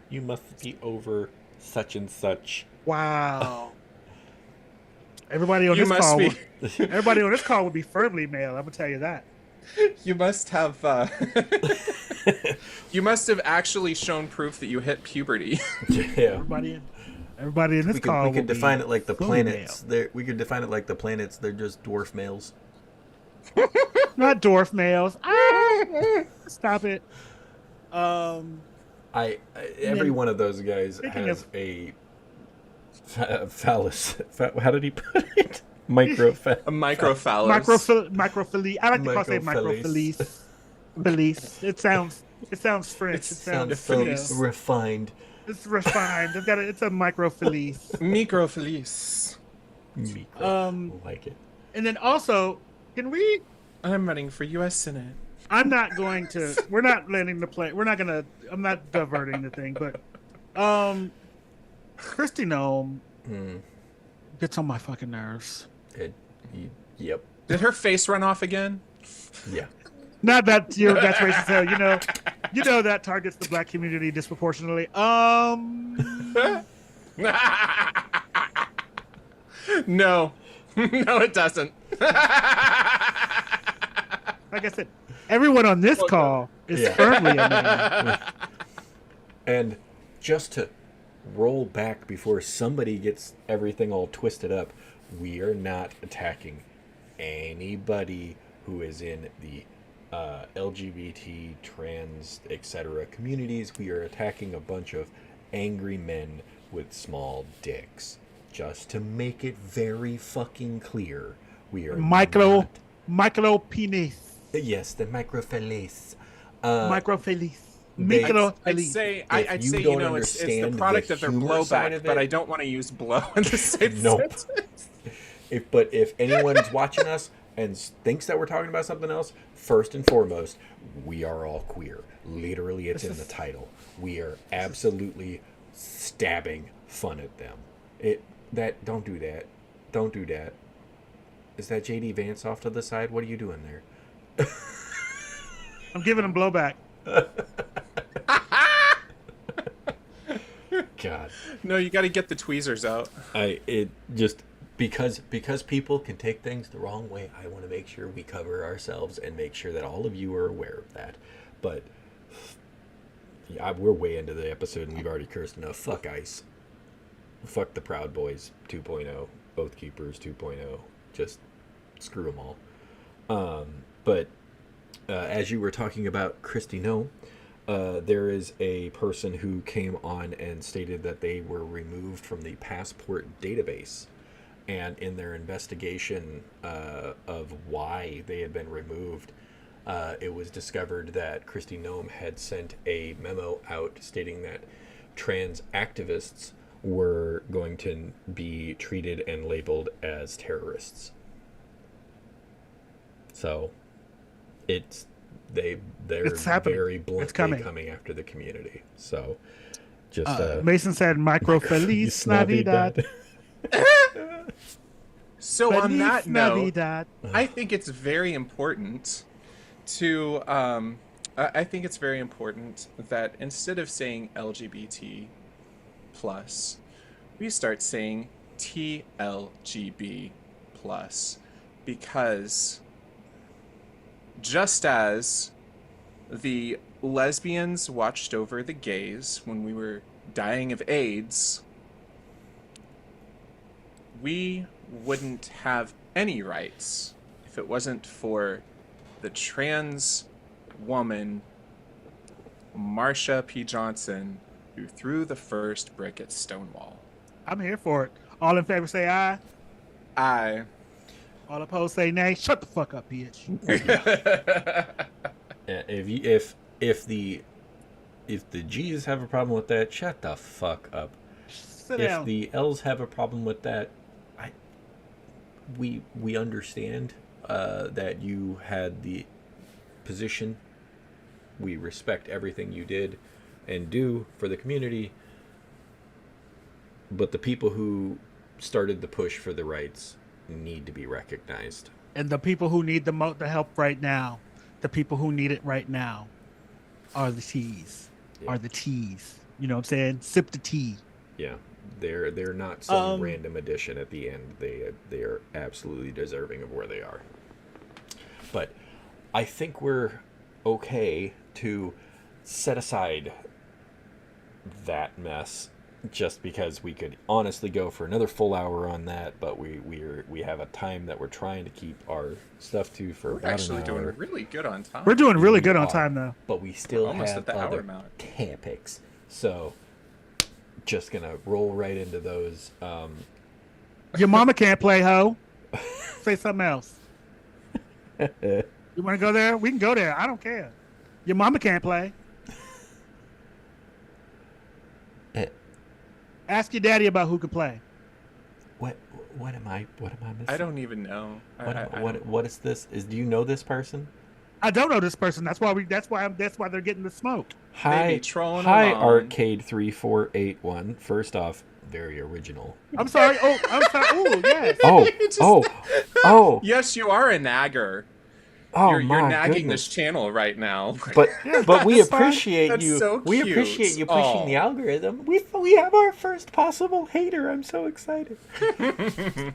You must be over such and such. Wow. Everybody on this call would be firmly male. I'm gonna tell you that. You must have. You must have actually shown proof that you hit puberty. Yeah. Everybody in this call. We could define it like the planets. We could define it like the planets. They're just dwarf males. Not dwarf males. Stop it. Every one of those guys has a phallus. How did he put it? A microphallus. Microphallus. I like to call it microphallus. Phallus. It sounds French. It sounds refined. It's refined. It's a microphallus. Microphallus. Like it. And then also, can we? I'm running for U.S. Senate. I'm not going to. We're not letting the play. We're not gonna. I'm not diverting the thing, but Kristi Noem gets on my fucking nerves. Yep. Did her face run off again? Yeah. Not that that's racist hell. You know that targets the black community disproportionately. No, it doesn't. Like I said, everyone on this call is firmly a man. And just to roll back before somebody gets everything all twisted up, we are not attacking anybody who is in the LGBT, trans, etc. communities. We are attacking a bunch of angry men with small dicks. Just to make it very fucking clear, we are micro penis. Yes, the microphallus. Microphallus. I'd say it's the product of their blowback, but I don't want to use blow in the same sentence. If anyone's watching us and thinks that we're talking about something else, first and foremost, we are all queer. Literally, it's in the title. We are absolutely stabbing fun at them. Don't do that. Don't do that. Is that JD Vance off to the side? What are you doing there? I'm giving him blowback. God. No, you got to get the tweezers out. Because people can take things the wrong way, I want to make sure we cover ourselves and make sure that all of you are aware of that. But we're way into the episode and we've already cursed enough. Fuck ICE. Fuck the Proud Boys 2.0. Oath Keepers 2.0. Just screw them all. But as you were talking about Kristi Noem, there is a person who came on and stated that they were removed from the passport database. And in their investigation of why they had been removed, it was discovered that Kristi Noem had sent a memo out stating that trans activists were going to be treated and labeled as terrorists. So they're very bluntly coming after the community. So just Mason said microphallus Navidad. So on that note, I think it's very important to that instead of saying LGBT plus, we start saying TLGB plus, because just as the lesbians watched over the gays when we were dying of AIDS, we wouldn't have any rights if it wasn't for the trans woman, Marsha P. Johnson, who threw the first brick at Stonewall. I'm here for it. All in favor say aye. Aye. All opposed say nay. Shut the fuck up, bitch. If the G's have a problem with that, shut the fuck up. Sit down. If the L's have a problem with that, we understand that you had the position. We respect everything you did and do for the community. But the people who started the push for the rights need to be recognized. And the people who need the help right now, the people who need it right now, are the teas. Yeah. Are the teas. You know what I'm saying? Sip the tea. Yeah, they're not some random addition at the end. They are absolutely deserving of where they are. But I think we're okay to set aside that mess, just because we could honestly go for another full hour on that, but we have a time that we're trying to keep our stuff to for about actually an hour. doing really good on time. We're doing really good on time now. But we still almost have at the hour other mark. topics. So just gonna roll right into those. Your mama can't play, ho. Say something else. You want to go there? We can go there. I don't care. Your mama can't play. Ask your daddy about who can play. What am I missing? I don't even know. What is this? Do you know this person? I don't know this person. That's why they're getting the smoke. Hi, along. Arcade3481. First off, very original. I'm sorry. Oh, I'm sorry. Oh, yes. Oh. Yes, you are a nagger. Oh, you're nagging goodness. this channel right now. But we appreciate you. So we appreciate you pushing the algorithm. We have our first possible hater. I'm so excited.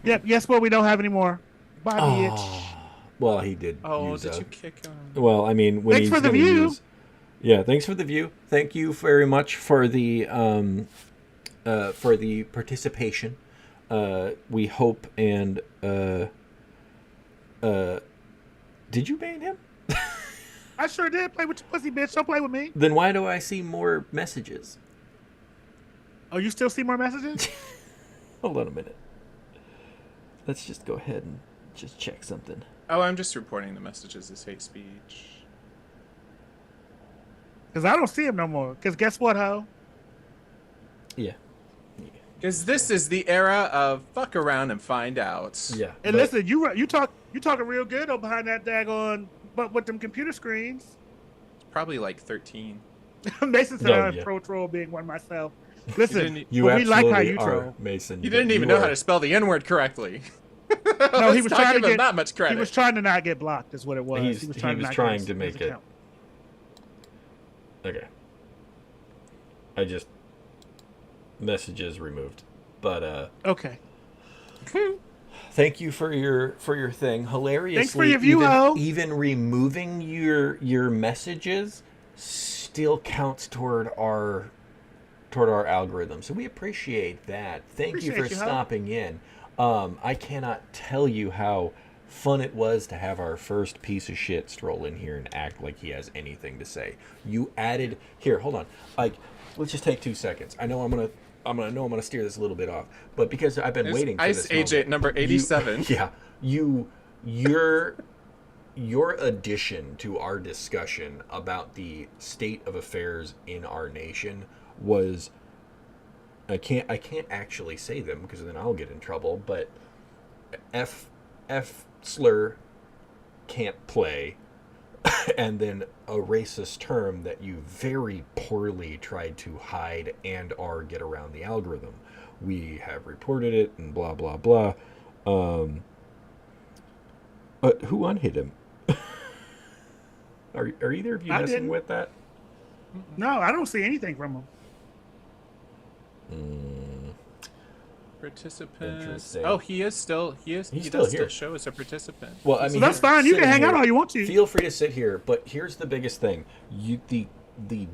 Yep. Yes, well, we don't have any more. Bye, bitch. Well, he did. Did you kick him? Well, I mean, when thanks he's for the view. Yeah, thanks for the view. Thank you very much for the participation. We hope and did you ban him? I sure did. Play with your pussy, bitch. Don't play with me. Then why do I see more messages? Oh, you still see more messages? Hold on a minute. Let's just go ahead and just check something. Oh, I'm just reporting the messages as hate speech. Because I don't see him no more. Because guess what, ho? Yeah. Because this is the era of fuck around and find out. Yeah. And listen, you talking real good over behind that daggone, but with them computer screens. It's probably like 13. Mason said I'm pro troll being one myself. Listen, you we like how you are, troll. Mason. You didn't even know how to spell the N-word correctly. No, he was trying to get that much credit. He was trying to not get blocked, is what it was. He was trying to make it. Okay. I just messages removed, but okay. Thank you for your thing. Hilariously, thanks for your view, even removing your messages still counts toward our algorithm. So we appreciate that. Thank you for stopping in. I cannot tell you how fun it was to have our first piece of shit stroll in here and act like he has anything to say. You added here, hold on. Like, let's just take 2 seconds. I know I'm gonna steer this a little bit off, but because I've been waiting for Ice this Age moment, number 87. Your addition to our discussion about the state of affairs in our nation was, I can't actually say them because then I'll get in trouble, but F slur can't play, and then a racist term that you very poorly tried to hide and or get around the algorithm. We have reported it and blah blah blah. But who unhit him? Are either of you messing with that? No, I don't see anything from him. Participants. Oh, he does still here. Show as a participant. Well, I mean, so that's fine. You can hang out all you want to. Feel free to sit here, but here's the biggest thing: the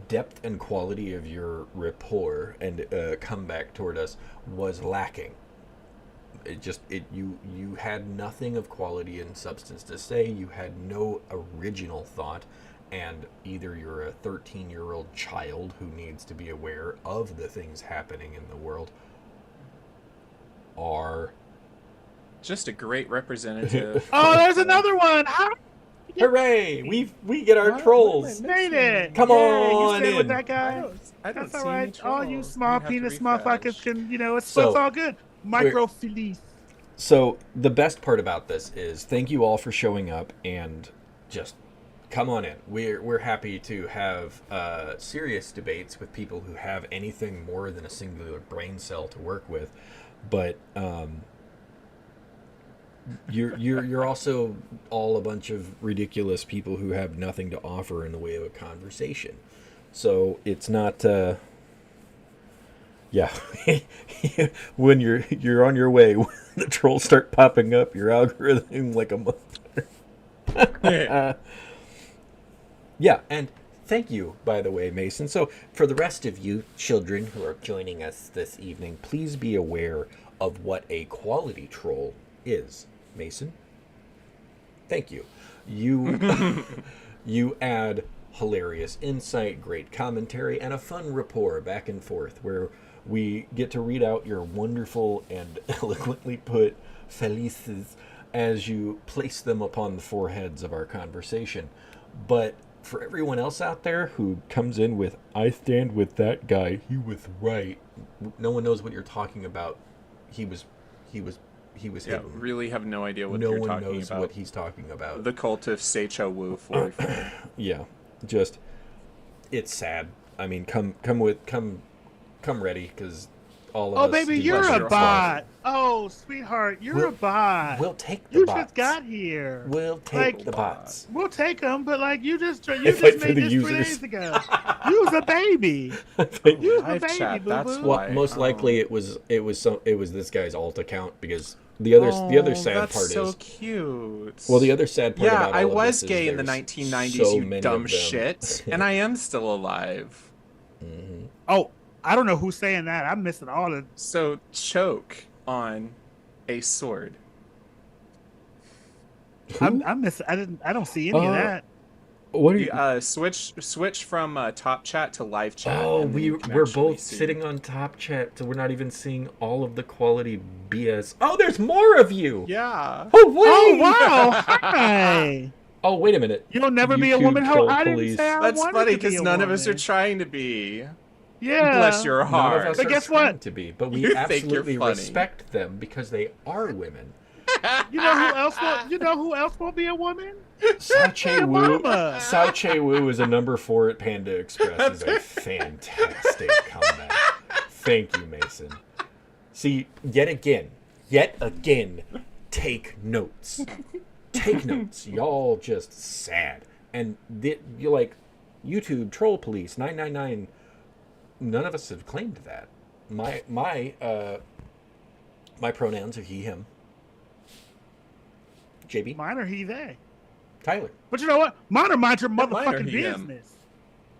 depth and quality of your rapport and comeback toward us was lacking. You had nothing of quality and substance to say. You had no original thought, and either you're a 13-year-old child who needs to be aware of the things happening in the world, or just a great representative. Oh, there's another one. Hooray! We get our trolls. Made it. Come on you in. With that guy. That's all right. All you small penis motherfuckers can, it's all good. Microphilia. So the best part about this is thank you all for showing up and just come on in. We're happy to have serious debates with people who have anything more than a singular brain cell to work with. But You're also all a bunch of ridiculous people who have nothing to offer in the way of a conversation. So it's not. Yeah, when you're on your way, when the trolls start popping up, your algorithm like a mother. Yeah, and thank you, by the way, Mason. So for the rest of you children who are joining us this evening, please be aware of what a quality troll is. Mason, thank you. You add hilarious insight, great commentary, and a fun rapport back and forth where we get to read out your wonderful and eloquently put felices as you place them upon the foreheads of our conversation. But for everyone else out there who comes in with, I stand with that guy, he was right. No one knows what you're talking about. He was hidden. Really have no idea what you're talking about. No one knows what he's talking about. The cult of Seicho Wu 44. Yeah, just, it's sad. I mean, come ready, because all of us... Oh, baby, you're a bot. Oh, sweetheart, you're a bot. We'll take the bots. You just got here. We'll take the bots. We'll take them, but you just made this 3 days ago. You was a baby. You was a baby, chat, boo-boo. Well, most likely it was this guy's alt account, because the other sad part is... That's so cute. Well, the other sad part about all I of was this gay is in the there's 1990s, so you many dumb of them. shit, and I am still alive. Mm-hmm. Oh, I don't know who's saying that. I'm missing all of... So, choke on a sword. I'm missing... I don't see any of that. What are you... Switch from top chat to live chat. Oh, we're both sitting on top chat, so we're not even seeing all of the quality BS. Oh, there's more of you! Yeah. Oh, wait! Oh, wow! Hi! Oh, wait a minute. You'll never be a YouTube woman. How troll I didn't police. say I That's wanted funny, to be because a none of us are woman. trying to be. Yeah. Bless your None of heart. us But are guess trying what? to be, but we You think you're absolutely funny. respect them because they are women. You know who else won't? You know who else won't be a woman? Sao Wu. Mama. Sao Wu is a number 4 at Panda Express. Is a fantastic comeback. Thank you, Mason. See, yet again, take notes. Take notes. Y'all just sad. And you're like, YouTube troll police 999. None of us have claimed that. My pronouns are he, him. JB. Mine are he, they. Tyler. But you know what? Mine are mind your Mine are motherfucking he, him. business.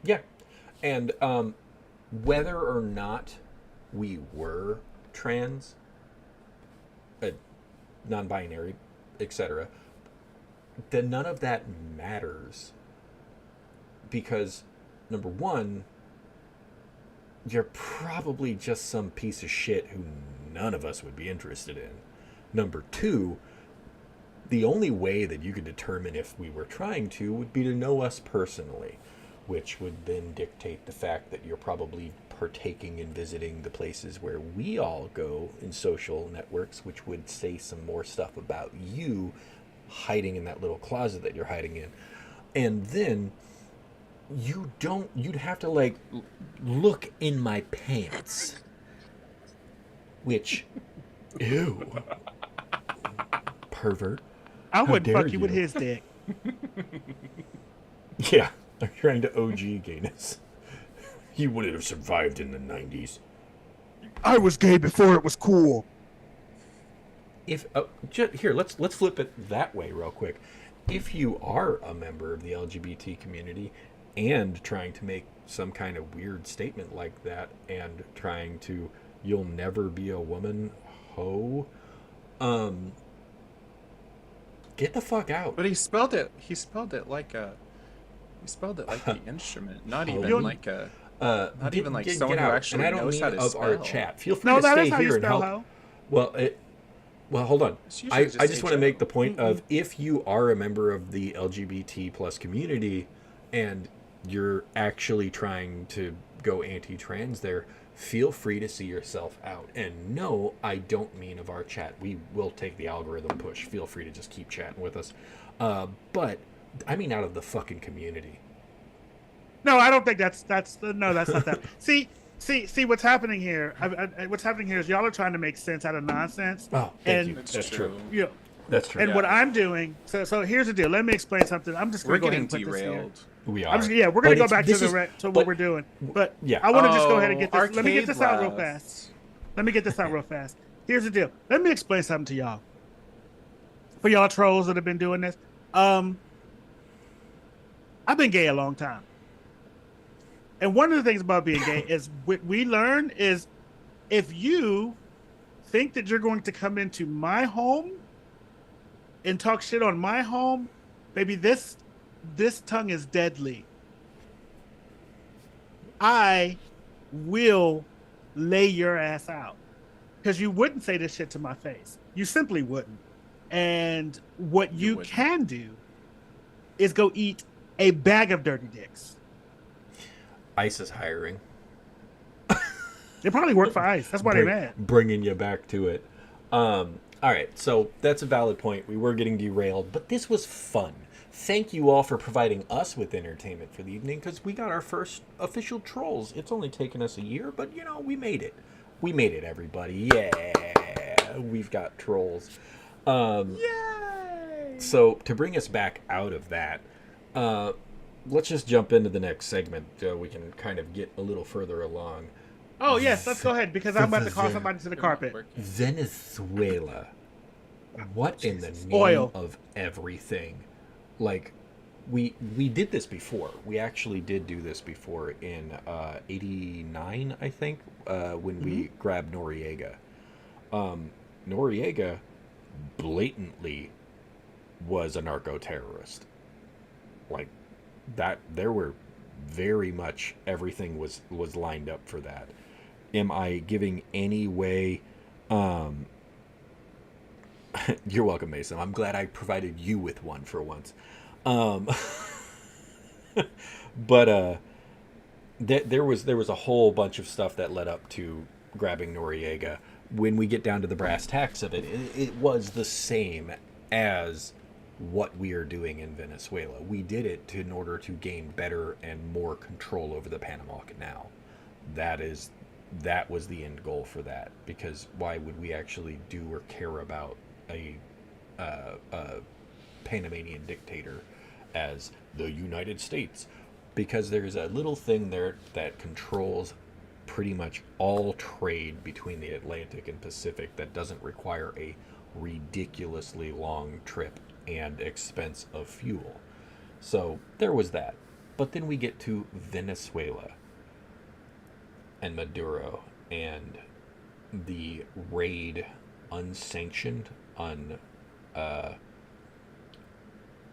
Yeah. And whether or not we were trans, non-binary, etc., then none of that matters. Because, number one, you're probably just some piece of shit who none of us would be interested in. Number two, the only way that you could determine if we were trying to would be to know us personally, which would then dictate the fact that you're probably partaking in visiting the places where we all go in social networks, which would say some more stuff about you hiding in that little closet that you're hiding in. And then you'd have to look in my pants, which, ew, pervert. I wouldn't dare fuck you with his dick. Yeah, they're trying to OG gayness. He wouldn't have survived in the 90s. I was gay before it was cool. If here, let's flip it that way real quick. If you are a member of the LGBT community and trying to make some kind of weird statement like that and trying to, you'll never be a woman, ho, get the fuck out. But he spelled it like the instrument, not even like a. Not even like someone who actually knows how to spell. Our chat. Feel free to stay here and help. Well, hold on. I just want to make the point of, if you are a member of the LGBT plus community and you're actually trying to go anti-trans there, feel free to see yourself out. And no, I don't mean of our chat. We will take the algorithm push. Feel free to just keep chatting with us. But I mean out of the fucking community. No, I don't think that's not that. See what's happening here. What's happening here is y'all are trying to make sense out of nonsense. Oh, thank you. That's true. You know, That's true. And what I'm doing, so here's the deal. Let me explain something. I'm just going to go ahead and put derailed. this here. We are. We're going to go back to what we're doing. But yeah. I want to just go ahead and get this. Let me get this Arcade out real fast. Let me get this out real fast. Here's the deal. Let me explain something to y'all. For y'all trolls that have been doing this, I've been gay a long time. And one of the things about being gay is what we learn is if you think that you're going to come into my home and talk shit on my home, baby, this tongue is deadly. I will lay your ass out because you wouldn't say this shit to my face. You simply wouldn't. And what you can do is go eat a bag of dirty dicks. ICE is hiring. They probably work for ICE. That's why they're mad. Bringing you back to it. All right, so that's a valid point. We were getting derailed, but this was fun. Thank you all for providing us with entertainment for the evening because we got our first official trolls. It's only taken us a year, but, we made it. We made it, everybody. Yeah, we've got trolls. Yay! So to bring us back out of that, let's just jump into the next segment. We can kind of get a little further along. Oh, yes, let's go ahead because I'm about to call somebody to the carpet. Venezuela. What in the name of everything? Like, we did this before. We actually did do this before in 89, I think, when we grabbed Noriega. Noriega blatantly was a narco-terrorist. Like, that, there were very much, everything was lined up for that. Am I giving any way... You're welcome, Mason. I'm glad I provided you with one for once. But there was a whole bunch of stuff that led up to grabbing Noriega. When we get down to the brass tacks of it, it was the same as what we are doing in Venezuela. We did it in order to gain better and more control over the Panama Canal. That was the end goal for that. Because why would we actually do or care about a Panamanian dictator as the United States? Because there's a little thing there that controls pretty much all trade between the Atlantic and Pacific that doesn't require a ridiculously long trip and expense of fuel. So there was that. But then we get to Venezuela and Maduro and the raid, unsanctioned,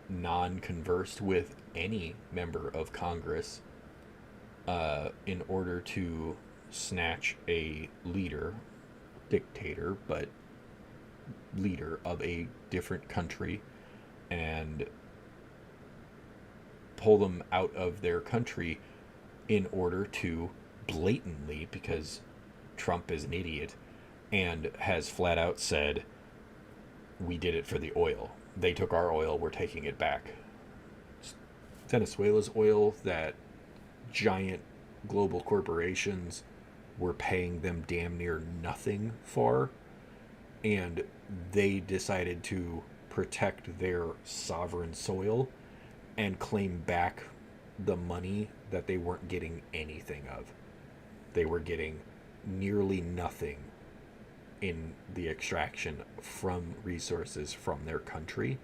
non-conversed with any member of Congress, in order to snatch a dictator, but leader of a different country, and pull them out of their country in order to blatantly, because Trump is an idiot and has flat out said, we did it for the oil. They took our oil, we're taking it back. Venezuela's oil that giant global corporations were paying them damn near nothing for, and they decided to protect their sovereign soil and claim back the money that they weren't getting anything of. They were getting nearly nothing in the extraction from resources from their country,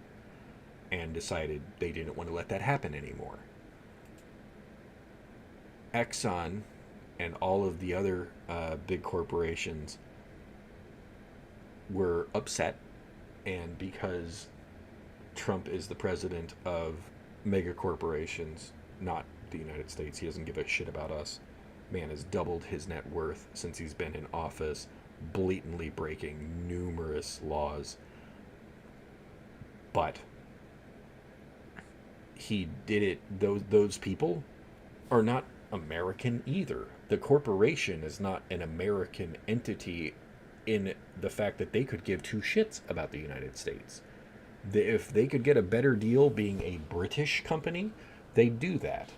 and decided they didn't want to let that happen anymore. Exxon and all of the other big corporations were upset, and because Trump is the president of mega corporations, not the United States, he doesn't give a shit about us. Man has doubled his net worth since he's been in office, blatantly breaking numerous laws. But he did it. Those people are not American either. The corporation is not an American entity in the fact that they could give two shits about the United States. If they could get a better deal being a British company, they'd do that.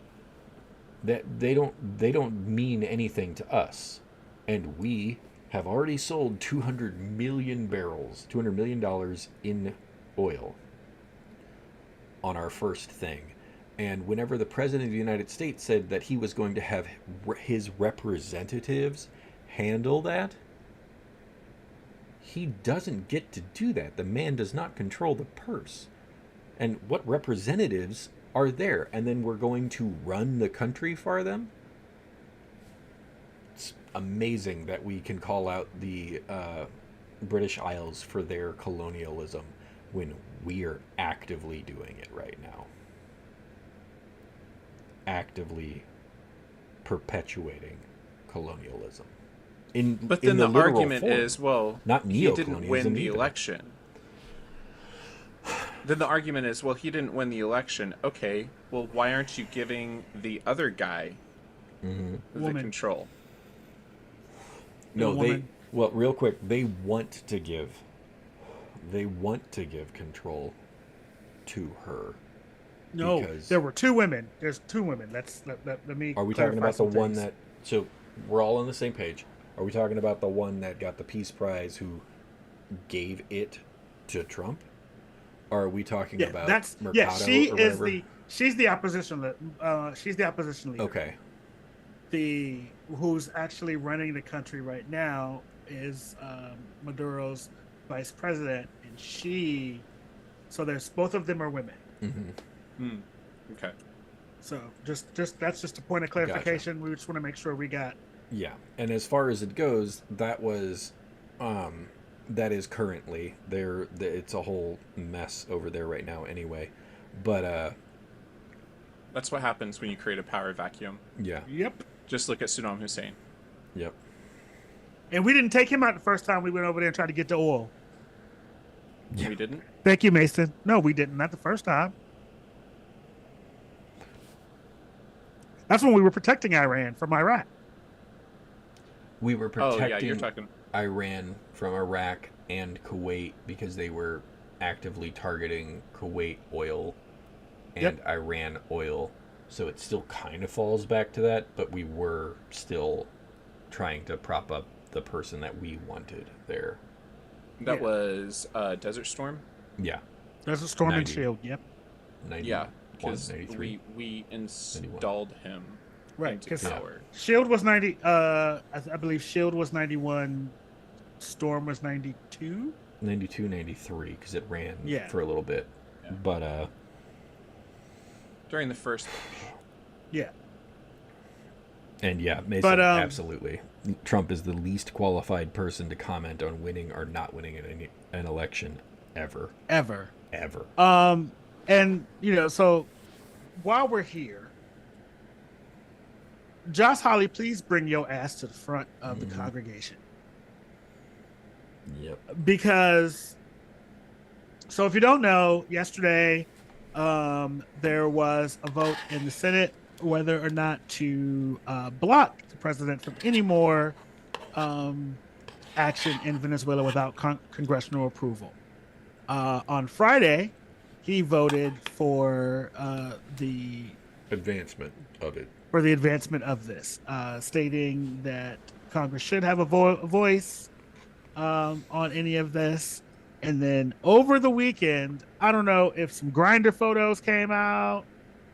That they don't mean anything to us. And we have already sold $200 million in oil on our first thing. And whenever the President of the United States said that he was going to have his representatives handle that, he doesn't get to do that. The man does not control the purse. And what representatives are there? And then we're going to run the country for them? It's amazing that we can call out the British Isles for their colonialism when we are actively doing it right now. Actively perpetuating colonialism. But then the argument is, well, not he didn't win the election. Then the argument is, well, he didn't win the election. Okay, well, why aren't you giving the other guy the control? No, well, real quick, they want to give control to her. No, there were two women. There's two women. Let me. Are we talking about the one that? So we're all on the same page. Are we talking about the one that got the Peace Prize who gave it to Trump? Or are we talking about Mercado? She's the opposition. She's the opposition leader. Okay. Who's actually running the country right now is Maduro's vice president, and so there's both of them are women. Okay. So just that's just a point of clarification. Gotcha. We just want to make sure we got. Yeah, and as far as it goes, that was, that is currently there. It's a whole mess over there right now, anyway. But that's what happens when you create a power vacuum. Yeah. Yep. Just look at Saddam Hussein. Yep. And we didn't take him out the first time we went over there and tried to get the oil. Yeah. We didn't? Thank you, Mason. No, we didn't. Not the first time. That's when we were protecting Iran from Iraq. We were protecting you're talking... Iran from Iraq and Kuwait because they were actively targeting Kuwait oil and Iran oil. So it still kind of falls back to that, but we were still trying to prop up the person that we wanted there. That was Desert Storm? Yeah. Desert Storm and Shield, yep. 90, yeah, because we installed 91. him into power. Shield was 90, I believe Shield was 91, Storm was 92? 92, 93, because it ran for a little bit. Yeah. But, during the first... Yeah. And Mason, absolutely. Trump is the least qualified person to comment on winning or not winning an election ever. Ever. And, so while we're here, Josh Hawley, please bring your ass to the front of the congregation. Yep. Because, so if you don't know, yesterday there was a vote in the Senate whether or not to block the president from any more action in Venezuela without congressional approval. On Friday, he voted for the advancement of it. For the advancement of this, stating that Congress should have a voice on any of this. And then over the weekend, I don't know if some Grindr photos came out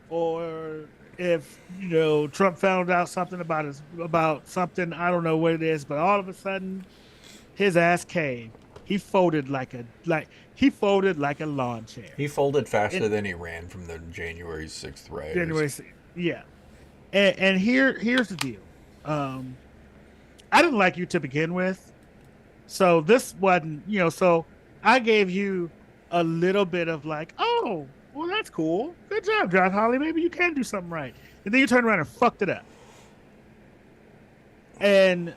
or if, Trump found out something about something. I don't know what it is, but all of a sudden his ass came. He folded like a lawn chair. He folded faster than he ran from the January 6th rioters. January 6th, yeah. And here's the deal. I didn't like you to begin with. So this wasn't, so I gave you a little bit of like, oh, well, that's cool. Good job, Josh Hawley. Maybe you can do something right. And then you turned around and fucked it up. And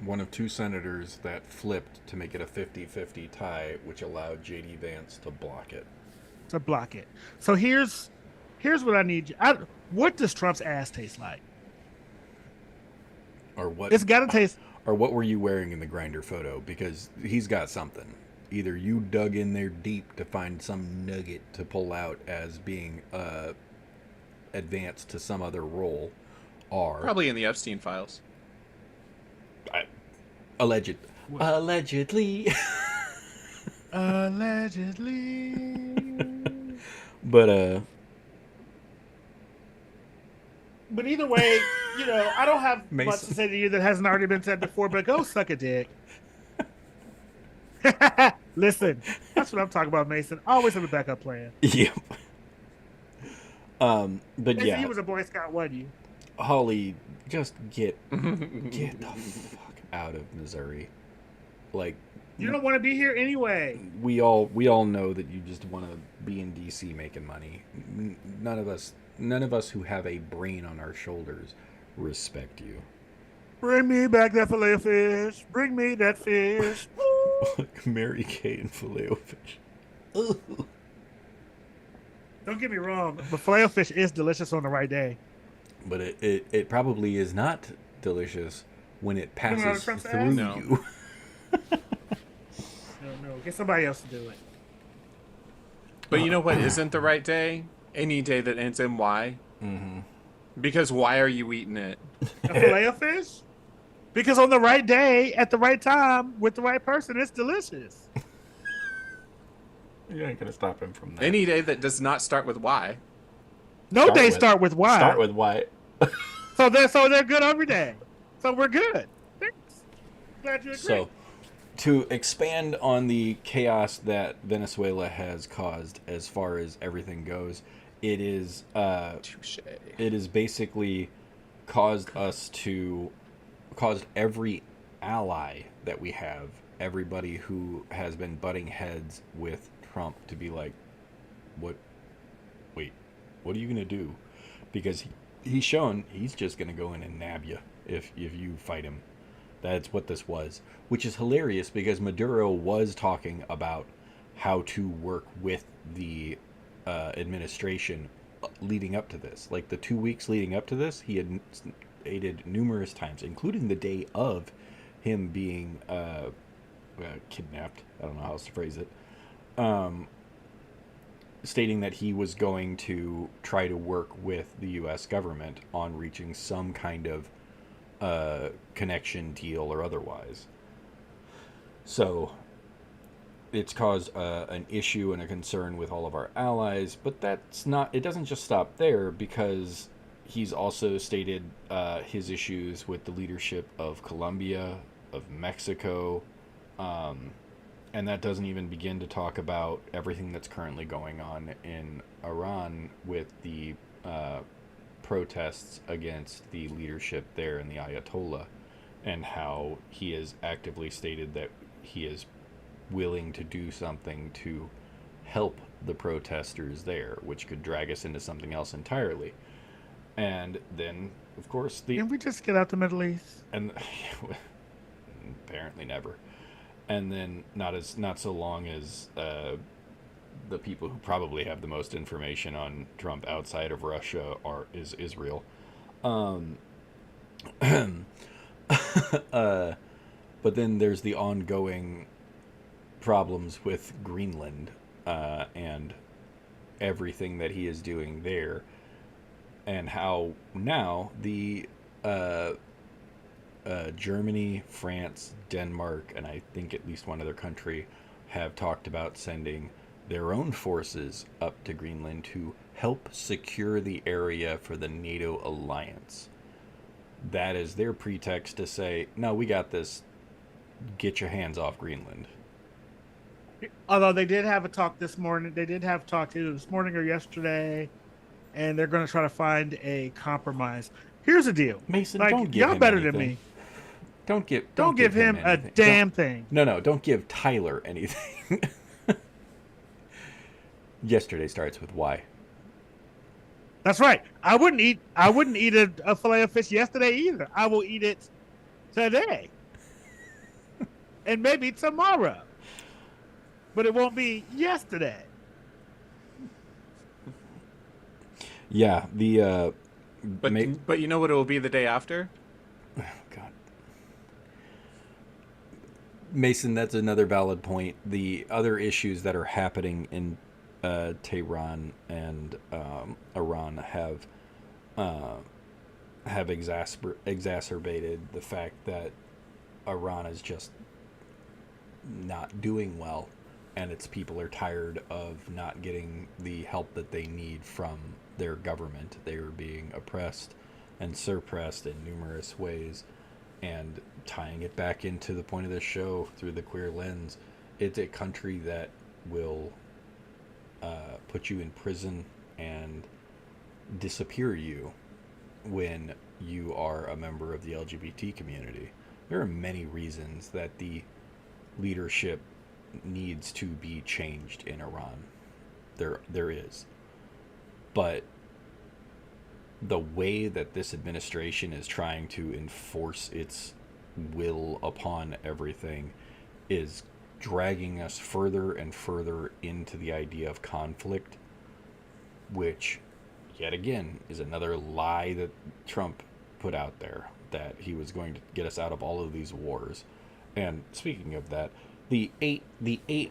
one of two senators that flipped to make it a 50-50 tie, which allowed J.D. Vance to block it. So here's what I need. What does Trump's ass taste like? Or what? It's got to taste. Or what were you wearing in the Grindr photo? Because he's got something. Either you dug in there deep to find some nugget to pull out as being advanced to some other role, or probably in the Epstein Files. Allegedly. Allegedly. But But either way, I don't have much Mason. to say to you that hasn't already been said before, but go suck a dick. Listen, that's what I'm talking about, Mason. Always have a backup plan. Yep. But Mason, yeah, you was a Boy Scout, wasn't you? Holly, just get the fuck out of Missouri. Like, You don't want to be here anyway. we all know that you just want to be in DC making money. None of us who have a brain on our shoulders respect you. Bring me back that filet of fish. Bring me that fish. Mary Kay and Filet-O-Fish. Don't get me wrong, but filet of fish is delicious on the right day. But it probably is not delicious when it passes through you. No, get somebody else to do it. But you know what isn't the right day? Any day that ends in Y. Mm-hmm. Because why are you eating it? A filet of fish? Because on the right day, at the right time, with the right person, it's delicious. You ain't gonna stop him from that. Any day that does not start with Y. No day start with Y. Start with Y. So they're good every day. So we're good. Thanks. Glad you agree. So, to expand on the chaos that Venezuela has caused as far as everything goes, it is basically caused every ally that we have, everybody who has been butting heads with Trump, to be like, what are you gonna do? Because he's shown he's just gonna go in and nab you if you fight him. That's what this was, which is hilarious because Maduro was talking about how to work with the administration leading up to this. Like the 2 weeks leading up to this, he had stated numerous times, including the day of him being kidnapped. I don't know how else to phrase it. Stating that he was going to try to work with the U.S. government on reaching some kind of connection, deal, or otherwise. So it's caused an issue and a concern with all of our allies, but it doesn't just stop there, because he's also stated his issues with the leadership of Colombia, of Mexico, and that doesn't even begin to talk about everything that's currently going on in Iran with the protests against the leadership there and the Ayatollah, and how he has actively stated that he is willing to do something to help the protesters there, which could drag us into something else entirely. And then, of course, Can we just get out the Middle East? And apparently never. And then not so long as the people who probably have the most information on Trump outside of Russia is Israel. But then there's the ongoing problems with Greenland and everything that he is doing there, and how now the Germany, France, Denmark, and I think at least one other country have talked about sending their own forces up to Greenland to help secure the area for the NATO alliance. That is their pretext to say, no, we got this. Get your hands off Greenland. Although they did have a talk this morning. They did have talk either this morning or yesterday, and they're going to try to find a compromise. Here's the deal, Mason. Don't give y'all him better anything. Than me. Don't give him a damn thing. No, don't give Tyler anything. Yesterday starts with Y. That's right. I wouldn't eat a fillet of fish yesterday either. I will eat it today. And maybe tomorrow. But it won't be yesterday. Yeah, But you know what it will be the day after? Oh, God. Mason, that's another valid point. The other issues that are happening in Tehran and Iran have exacerbated the fact that Iran is just not doing well, and its people are tired of not getting the help that they need from their government. They are being oppressed and suppressed in numerous ways. And tying it back into the point of this show through the queer lens, it's a country that will put you in prison and disappear you when you are a member of the LGBT community. There are many reasons that the leadership needs to be changed in Iran. There is. But the way that this administration is trying to enforce its will upon everything is dragging us further and further into the idea of conflict, which, yet again, is another lie that Trump put out there, that he was going to get us out of all of these wars. And speaking of that, the eight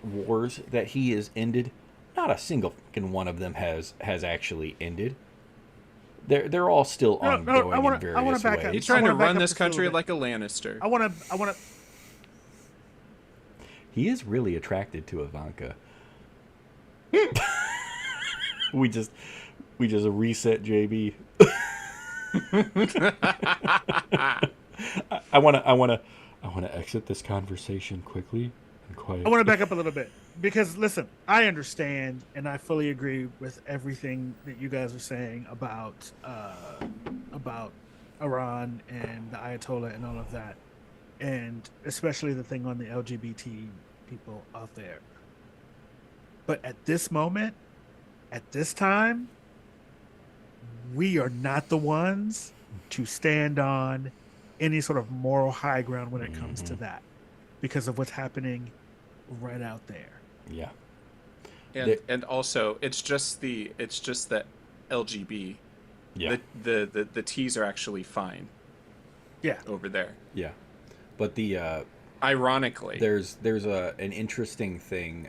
wars that he has ended, not a single fucking one of them has actually ended. They're all still ongoing in various ways. He's trying to run this country like a Lannister. I want to. He is really attracted to Ivanka. we just reset JB. I want to exit this conversation quickly and quietly. I want to back up a little bit because listen, I understand and I fully agree with everything that you guys are saying about Iran and the Ayatollah and all of that, and especially the thing on the LGBT people out there. But at this moment, at this time, we are not the ones to stand on any sort of moral high ground when it comes to that, because of what's happening right out there. Yeah. And also it's just the LGB. Yeah. The T's are actually fine. Yeah. Over there. Yeah. But the ironically, there's an interesting thing.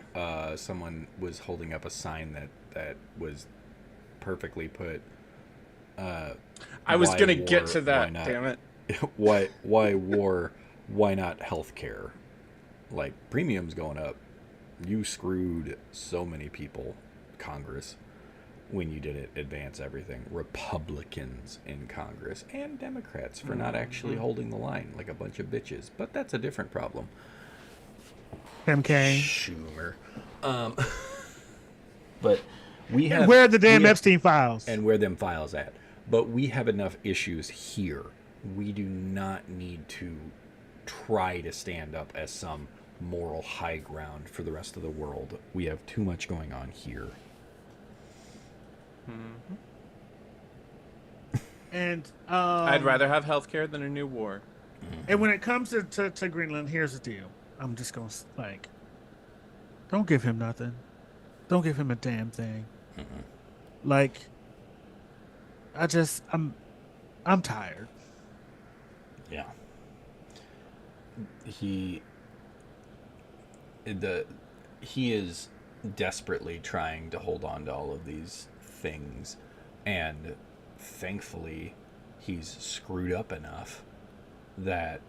Someone was holding up a sign that was perfectly put. I was gonna get to that. Damn it! Why war? Why not healthcare? Like, premiums going up. You screwed so many people, Congress, when you didn't advance everything. Republicans in Congress and Democrats for not actually holding the line like a bunch of bitches. But that's a different problem. MK. Schumer. But we have... Where are the damn Epstein Files? And where them files at. But we have enough issues here. We do not need to try to stand up as some moral high ground for the rest of the world. We have too much going on here. And I'd rather have healthcare than a new war. And when it comes to Greenland, here's the deal. I'm just gonna don't give him nothing. Don't give him a damn thing. Like, I'm tired. Yeah. He is desperately trying to hold on to all of these things, and thankfully he's screwed up enough that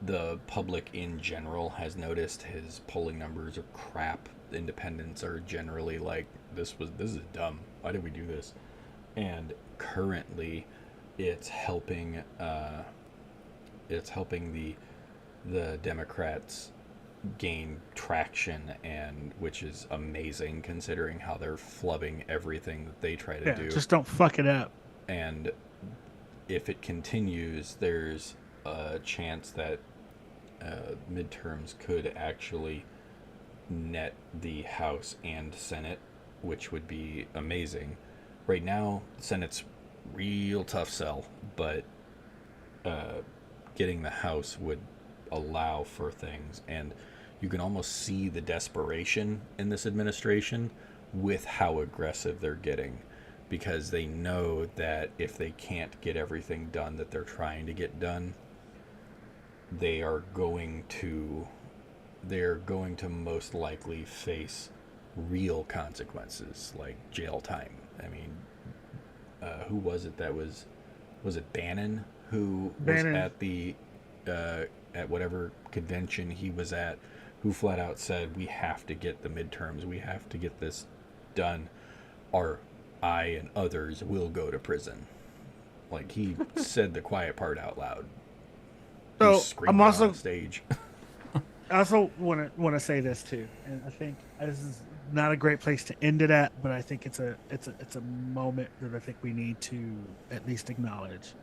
the public in general has noticed his polling numbers are crap. Independents are generally like, this is dumb. Why did we do this? And currently it's helping the Democrats gain traction, and which is amazing considering how they're flubbing everything that they try to do. Just don't fuck it up. And if it continues, there's a chance that midterms could actually net the House and Senate, which would be amazing. Right now, the Senate's real tough sell, but getting the House would allow for things, and you can almost see the desperation in this administration with how aggressive they're getting, because they know that if they can't get everything done that they're trying to get done, they're going to most likely face real consequences like jail time. I mean, who was it that was it Bannon who was at the at whatever convention he was at, who flat out said, we have to get the midterms, we have to get this done, or I and others will go to prison. Like, he said the quiet part out loud. So I'm also on stage. I also want to say this too, and I think this is not a great place to end it at, but I think it's a moment that I think we need to at least acknowledge,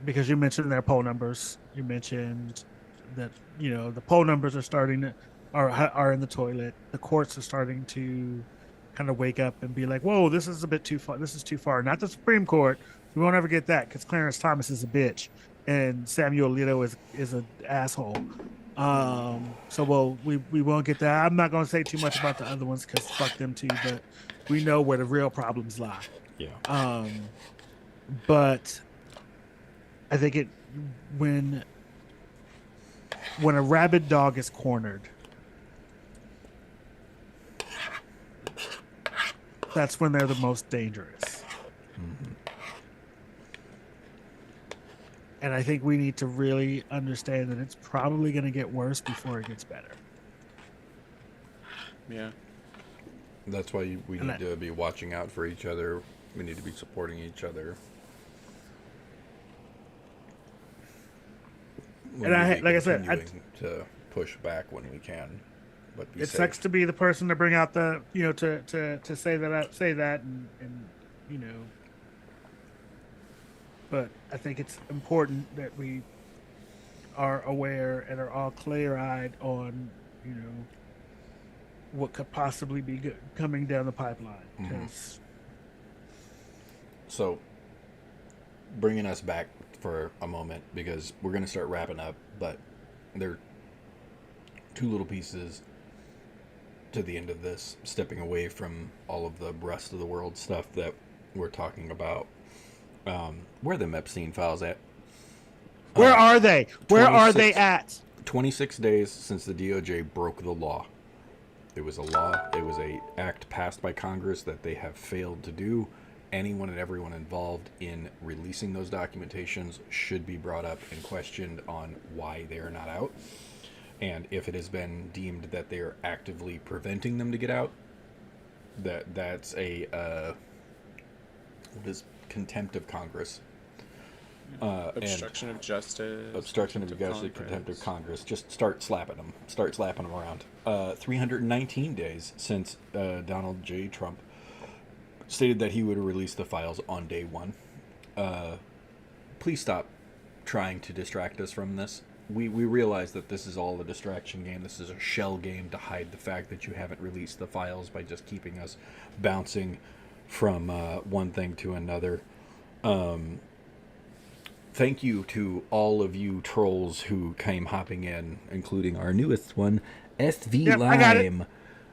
because you mentioned their poll numbers. You mentioned that the poll numbers are in the toilet. The courts are starting to kind of wake up and be like, "Whoa, this is a bit too far. This is too far." Not the Supreme Court. We won't ever get that because Clarence Thomas is a bitch and Samuel Alito is an asshole. So we won't get that. I'm not going to say too much about the other ones because fuck them too. But we know where the real problems lie. Yeah. But I think when a rabid dog is cornered, that's when they're the most dangerous. Mm-hmm. And I think we need to really understand that it's probably going to get worse before it gets better. Yeah. That's why we need to be watching out for each other. We need to be supporting each other. And like I said, to push back when we can. But it sucks to be the person to bring out the to say that and but I think it's important that we are aware and are all clear-eyed on what could possibly be coming down the pipeline. Mm-hmm. So bringing us back for a moment, because we're going to start wrapping up, but there are two little pieces to the end of this, stepping away from all of the rest of the world stuff that we're talking about. Where are the Epstein Files at? Where are they? Where are they at? 26 days since the DOJ broke the law. It was a law. It was a act passed by Congress that they have failed to do. Anyone and everyone involved in releasing those documentations should be brought up and questioned on why they are not out. And if it has been deemed that they are actively preventing them to get out, that's a what is contempt of Congress. Obstruction of justice. Obstruction of justice, contempt of Congress. Just start slapping them. Start slapping them around. 319 days since Donald J. Trump stated that he would release the files on day one. Please stop trying to distract us from this. We realize that this is all a distraction game. This is a shell game to hide the fact that you haven't released the files by just keeping us bouncing from one thing to another. Thank you to all of you trolls who came hopping in, including our newest one, SV Lime.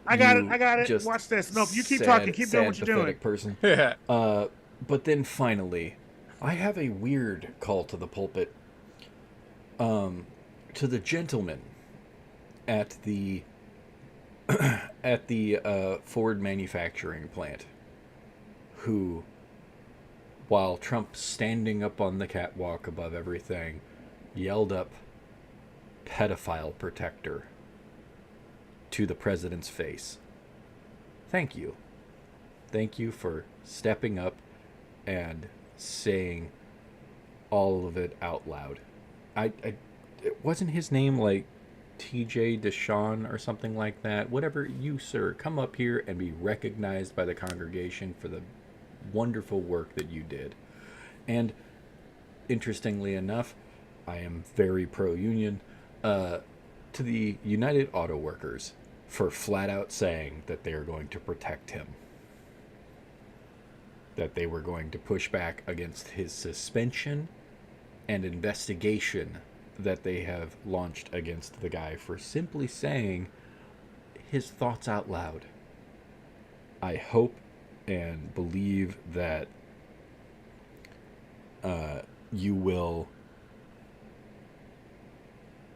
I got it. Watch this. Nope, you keep talking. Keep doing what you're doing. Person. Yeah. But then finally, I have a weird call to the pulpit. To the gentleman at the Ford manufacturing plant, who, while Trump standing up on the catwalk above everything, yelled up "pedophile protector" to the president's face. Thank you. Thank you for stepping up and saying all of it out loud. It wasn't his name like TJ Deshawn or something like that. Whatever, you, sir, come up here and be recognized by the congregation for the wonderful work that you did. And interestingly enough, I am very pro-union, to the United Auto Workers for flat out saying that they are going to protect him. That they were going to push back against his suspension and investigation that they have launched against the guy for simply saying his thoughts out loud. I hope and believe that you will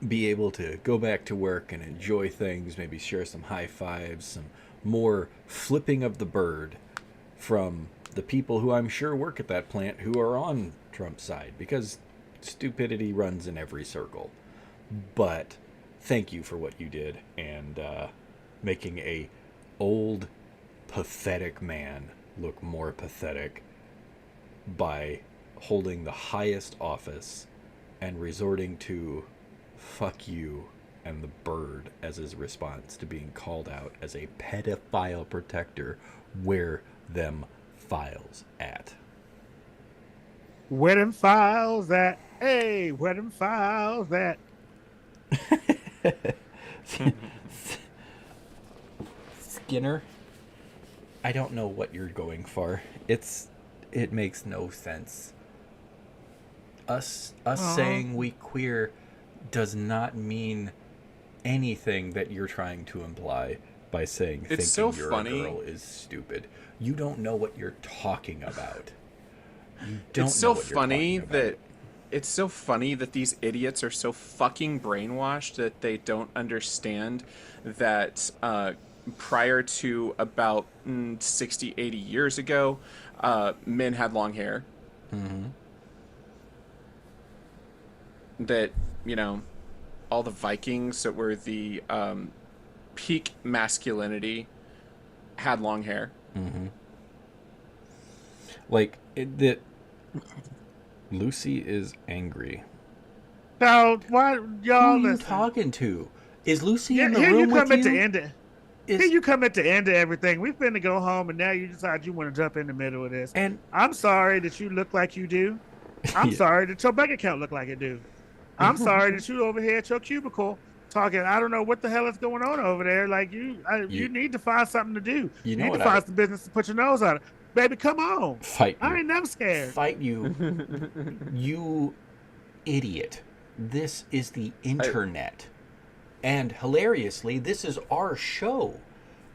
be able to go back to work and enjoy things, maybe share some high fives, some more flipping of the bird from the people who I'm sure work at that plant who are on Trump's side, because stupidity runs in every circle. but thank you for what you did, and making a old, pathetic man look more pathetic by holding the highest office and resorting to fuck you and the bird as his response to being called out as a pedophile protector. Where them files at? Where them files at? Hey, where them files at? Skinner, I don't know what you're going for. It makes no sense. Us saying we queer does not mean anything that you're trying to imply by saying it's thinking so you're funny. A girl is stupid. You don't know what you're talking about. You don't it's so know what you're funny talking that about. it's so funny that these idiots are so fucking brainwashed that they don't understand that prior to about 60, 80 years ago, men had long hair. Mm-hmm. That, you know, all the Vikings that were the peak masculinity had long hair. Mm-hmm. Like, that Lucy is angry. Now, why y'all? Who are you listen. talking to? Is Lucy Yeah, in the here room you come with at you? the end of. Here you come at the end of everything. We've been to go home, and now you decide you want to jump in the middle of this. And I'm sorry that you look like you do. I'm sorry that your bank account look like it do. I'm sorry that you over here at your cubicle talking. I don't know what the hell is going on over there. Like you need to find something to do. You know need what to find some business to put your nose on. Baby, come on. Fight you. I ain't never scared. Fight you. You idiot. This is the internet. And hilariously, this is our show.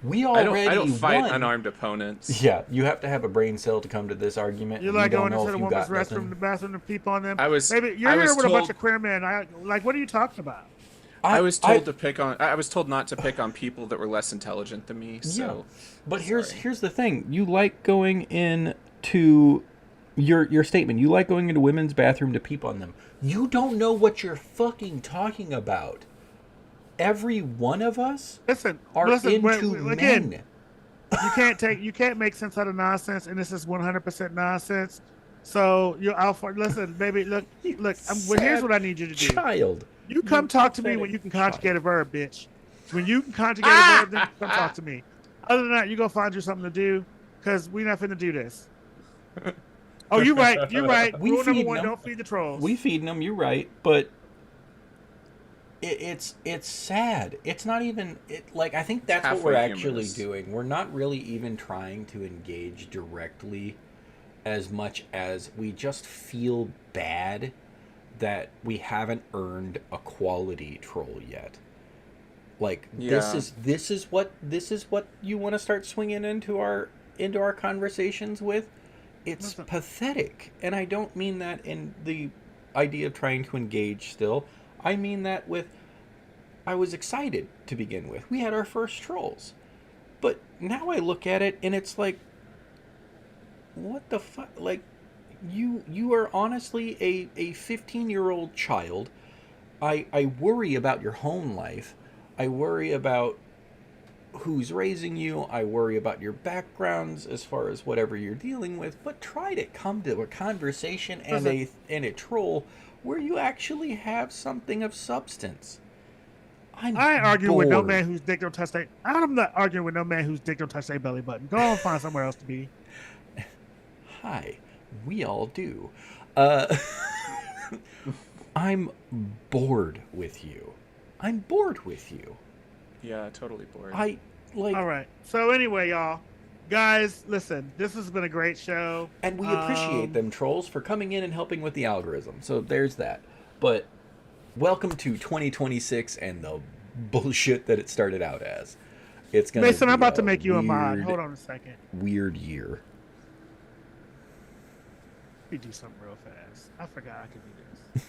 We already I don't fight won. unarmed opponents. Yeah, you have to have a brain cell to come to this argument. You like going into the woman's restroom, the bathroom, to peep on them. Maybe you're here with a bunch of queer men. Like, what are you talking about? I was told I was told not to pick on people that were less intelligent than me. So, yeah. But here's the thing: you like going into your statement. You like going into women's bathroom to peep on them. You don't know what you're fucking talking about. Every one of us are into men. Again, you can't make sense out of nonsense, and this is 100% nonsense. So listen, baby, look. Here's what I need you to do. Child, you come talk to me when you can conjugate a verb, bitch. When you can conjugate a verb, then come talk to me. Other than that, you go find you something to do, because we're not finna do this. Oh, you're right. You're right. Rule number one: don't feed the trolls. We feeding them. You're right, but. It's sad. It's not even I think that's what we're actually doing. We're not really even trying to engage directly as much as we just feel bad that we haven't earned a quality troll yet. This is what you want to start swinging into our conversations with. It's pathetic, and I don't mean that in the idea of trying to engage still. I mean that I was excited to begin with. We had our first trolls. But now I look at it and it's like, what the fuck? Like, you are honestly a 15-year-old child. I worry about your home life. I worry about who's raising you. I worry about your backgrounds as far as whatever you're dealing with. But try to come to a conversation and a troll where you actually have something of substance. I ain't arguing with no man whose dick don't touch their... I'm not arguing with no man whose dick don't touch their belly button. Go and find somewhere else to be. Hi. We all do. I'm bored with you. Yeah, totally bored. All right. So anyway, y'all. Guys, listen, this has been a great show. And we appreciate them trolls for coming in and helping with the algorithm. So there's that. But welcome to 2026 and the bullshit that it started out as. It's gonna Mason, I'm about to make you a mod. Hold on a second. Weird year. Let me do something real fast. I forgot I could do this.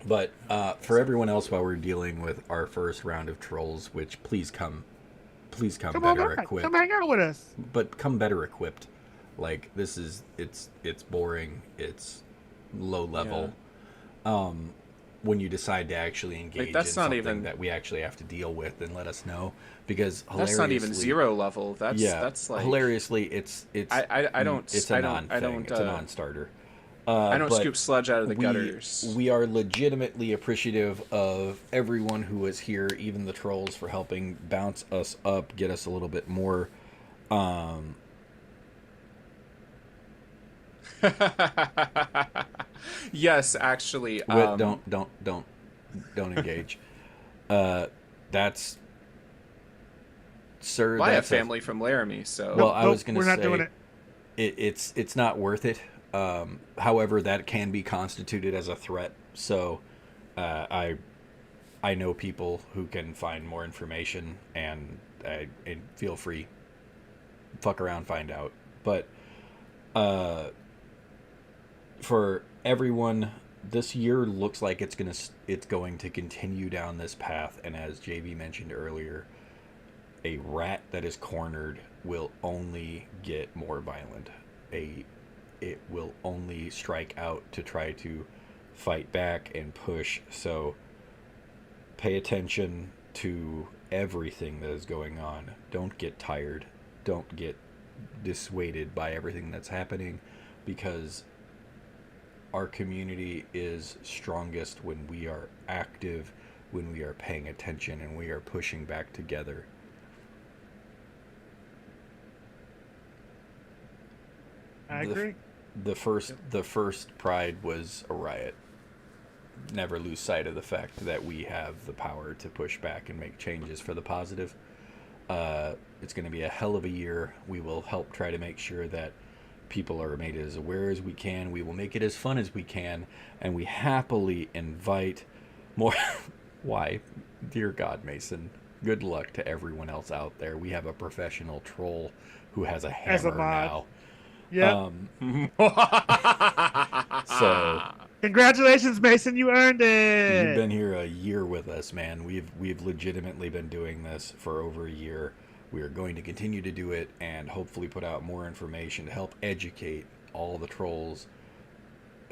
But for everyone else, while we're dealing with our first round of trolls, which please come please come on better back. equipped. Come hang out with us. But come better equipped. Like, this is, it's boring. It's low level. Yeah. When you decide to actually engage in something that we actually have to deal with, then let us know, because that's not even 0 level. That's like, hilariously, it's a non-starter. I don't scoop sludge out of the gutters. We are legitimately appreciative of everyone who was here, even the trolls, for helping bounce us up, get us a little bit more. Yes, actually. Don't engage. That's sir. Well, I have family from Laramie, so. Well, I was going to say, we're not doing it. It's not worth it. However, that can be constituted as a threat. So, I know people who can find more information, and feel free, fuck around, find out. But for everyone, this year looks like it's going to continue down this path. And as JB mentioned earlier, a rat that is cornered will only get more violent. It will only strike out to try to fight back and push. So pay attention to everything that is going on. Don't get tired. Don't get dissuaded by everything that's happening, because our community is strongest when we are active, when we are paying attention, and we are pushing back together. I agree. The first Pride was a riot. Never lose sight of the fact that we have the power to push back and make changes for the positive. It's going to be a hell of a year. We will help try to make sure that people are made as aware as we can. We will make it as fun as we can, and we happily invite more. Why? Dear God, Mason, good luck to everyone else out there. We have a professional troll who has a hammer now. Yeah. So congratulations, Mason, you earned it. You've been here a year with us, man. We've legitimately been doing this for over a year. We are going to continue to do it, and hopefully put out more information to help educate all the trolls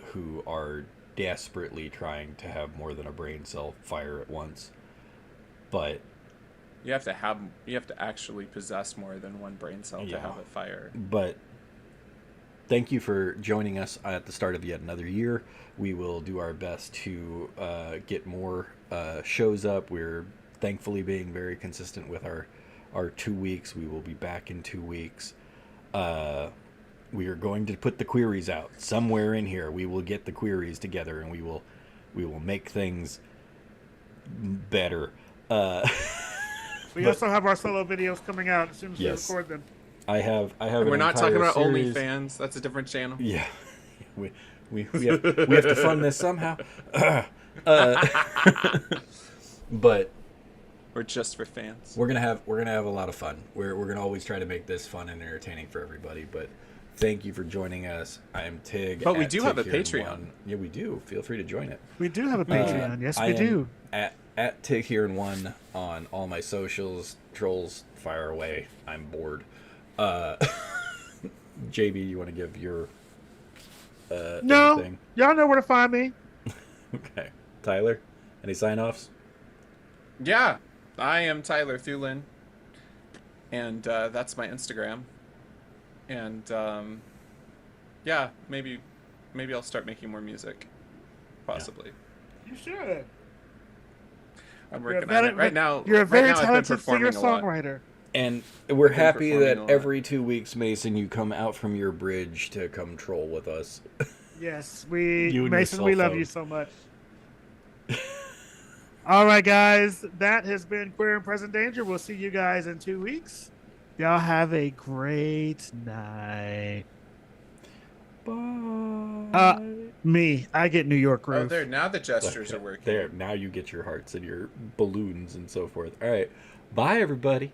who are desperately trying to have more than a brain cell fire at once. But you have to actually possess more than one brain cell to have it fire. But thank you for joining us at the start of yet another year. We will do our best to get more shows up. We're thankfully being very consistent with our 2 weeks. We will be back in 2 weeks. We are going to put the queries out somewhere in here. We will get the queries together, and we will make things better. We also have our solo videos coming out as soon as we record them. I have. And we're not talking about series. OnlyFans. That's a different channel. Yeah, we have to fund this somehow. But or just for fans. We're gonna have a lot of fun. We're gonna always try to make this fun and entertaining for everybody. But thank you for joining us. I am Tig. But we do have a Patreon. Yeah, we do. Feel free to join it. We do have a Patreon. Yes, we do. At Tig here in one on all my socials. Trolls, fire away. I'm bored. JB, you want to give your no anything? Y'all know where to find me. Okay. Tyler, any sign-offs? Yeah, I am Tyler Thulin, and that's my Instagram. And yeah, maybe I'll start making more music, possibly. Yeah. You should. I'm working on it right now. You're a very talented singer-songwriter. And we're happy that every 2 weeks, Mason, you come out from your bridge to come troll with us. Yes, Mason, we love you so much. All right, guys, that has been Queer and Present Danger. We'll see you guys in 2 weeks. Y'all have a great night. Bye. I get New York groove. Oh, there, now the gestures are working. There, now you get your hearts and your balloons and so forth. All right, bye, everybody.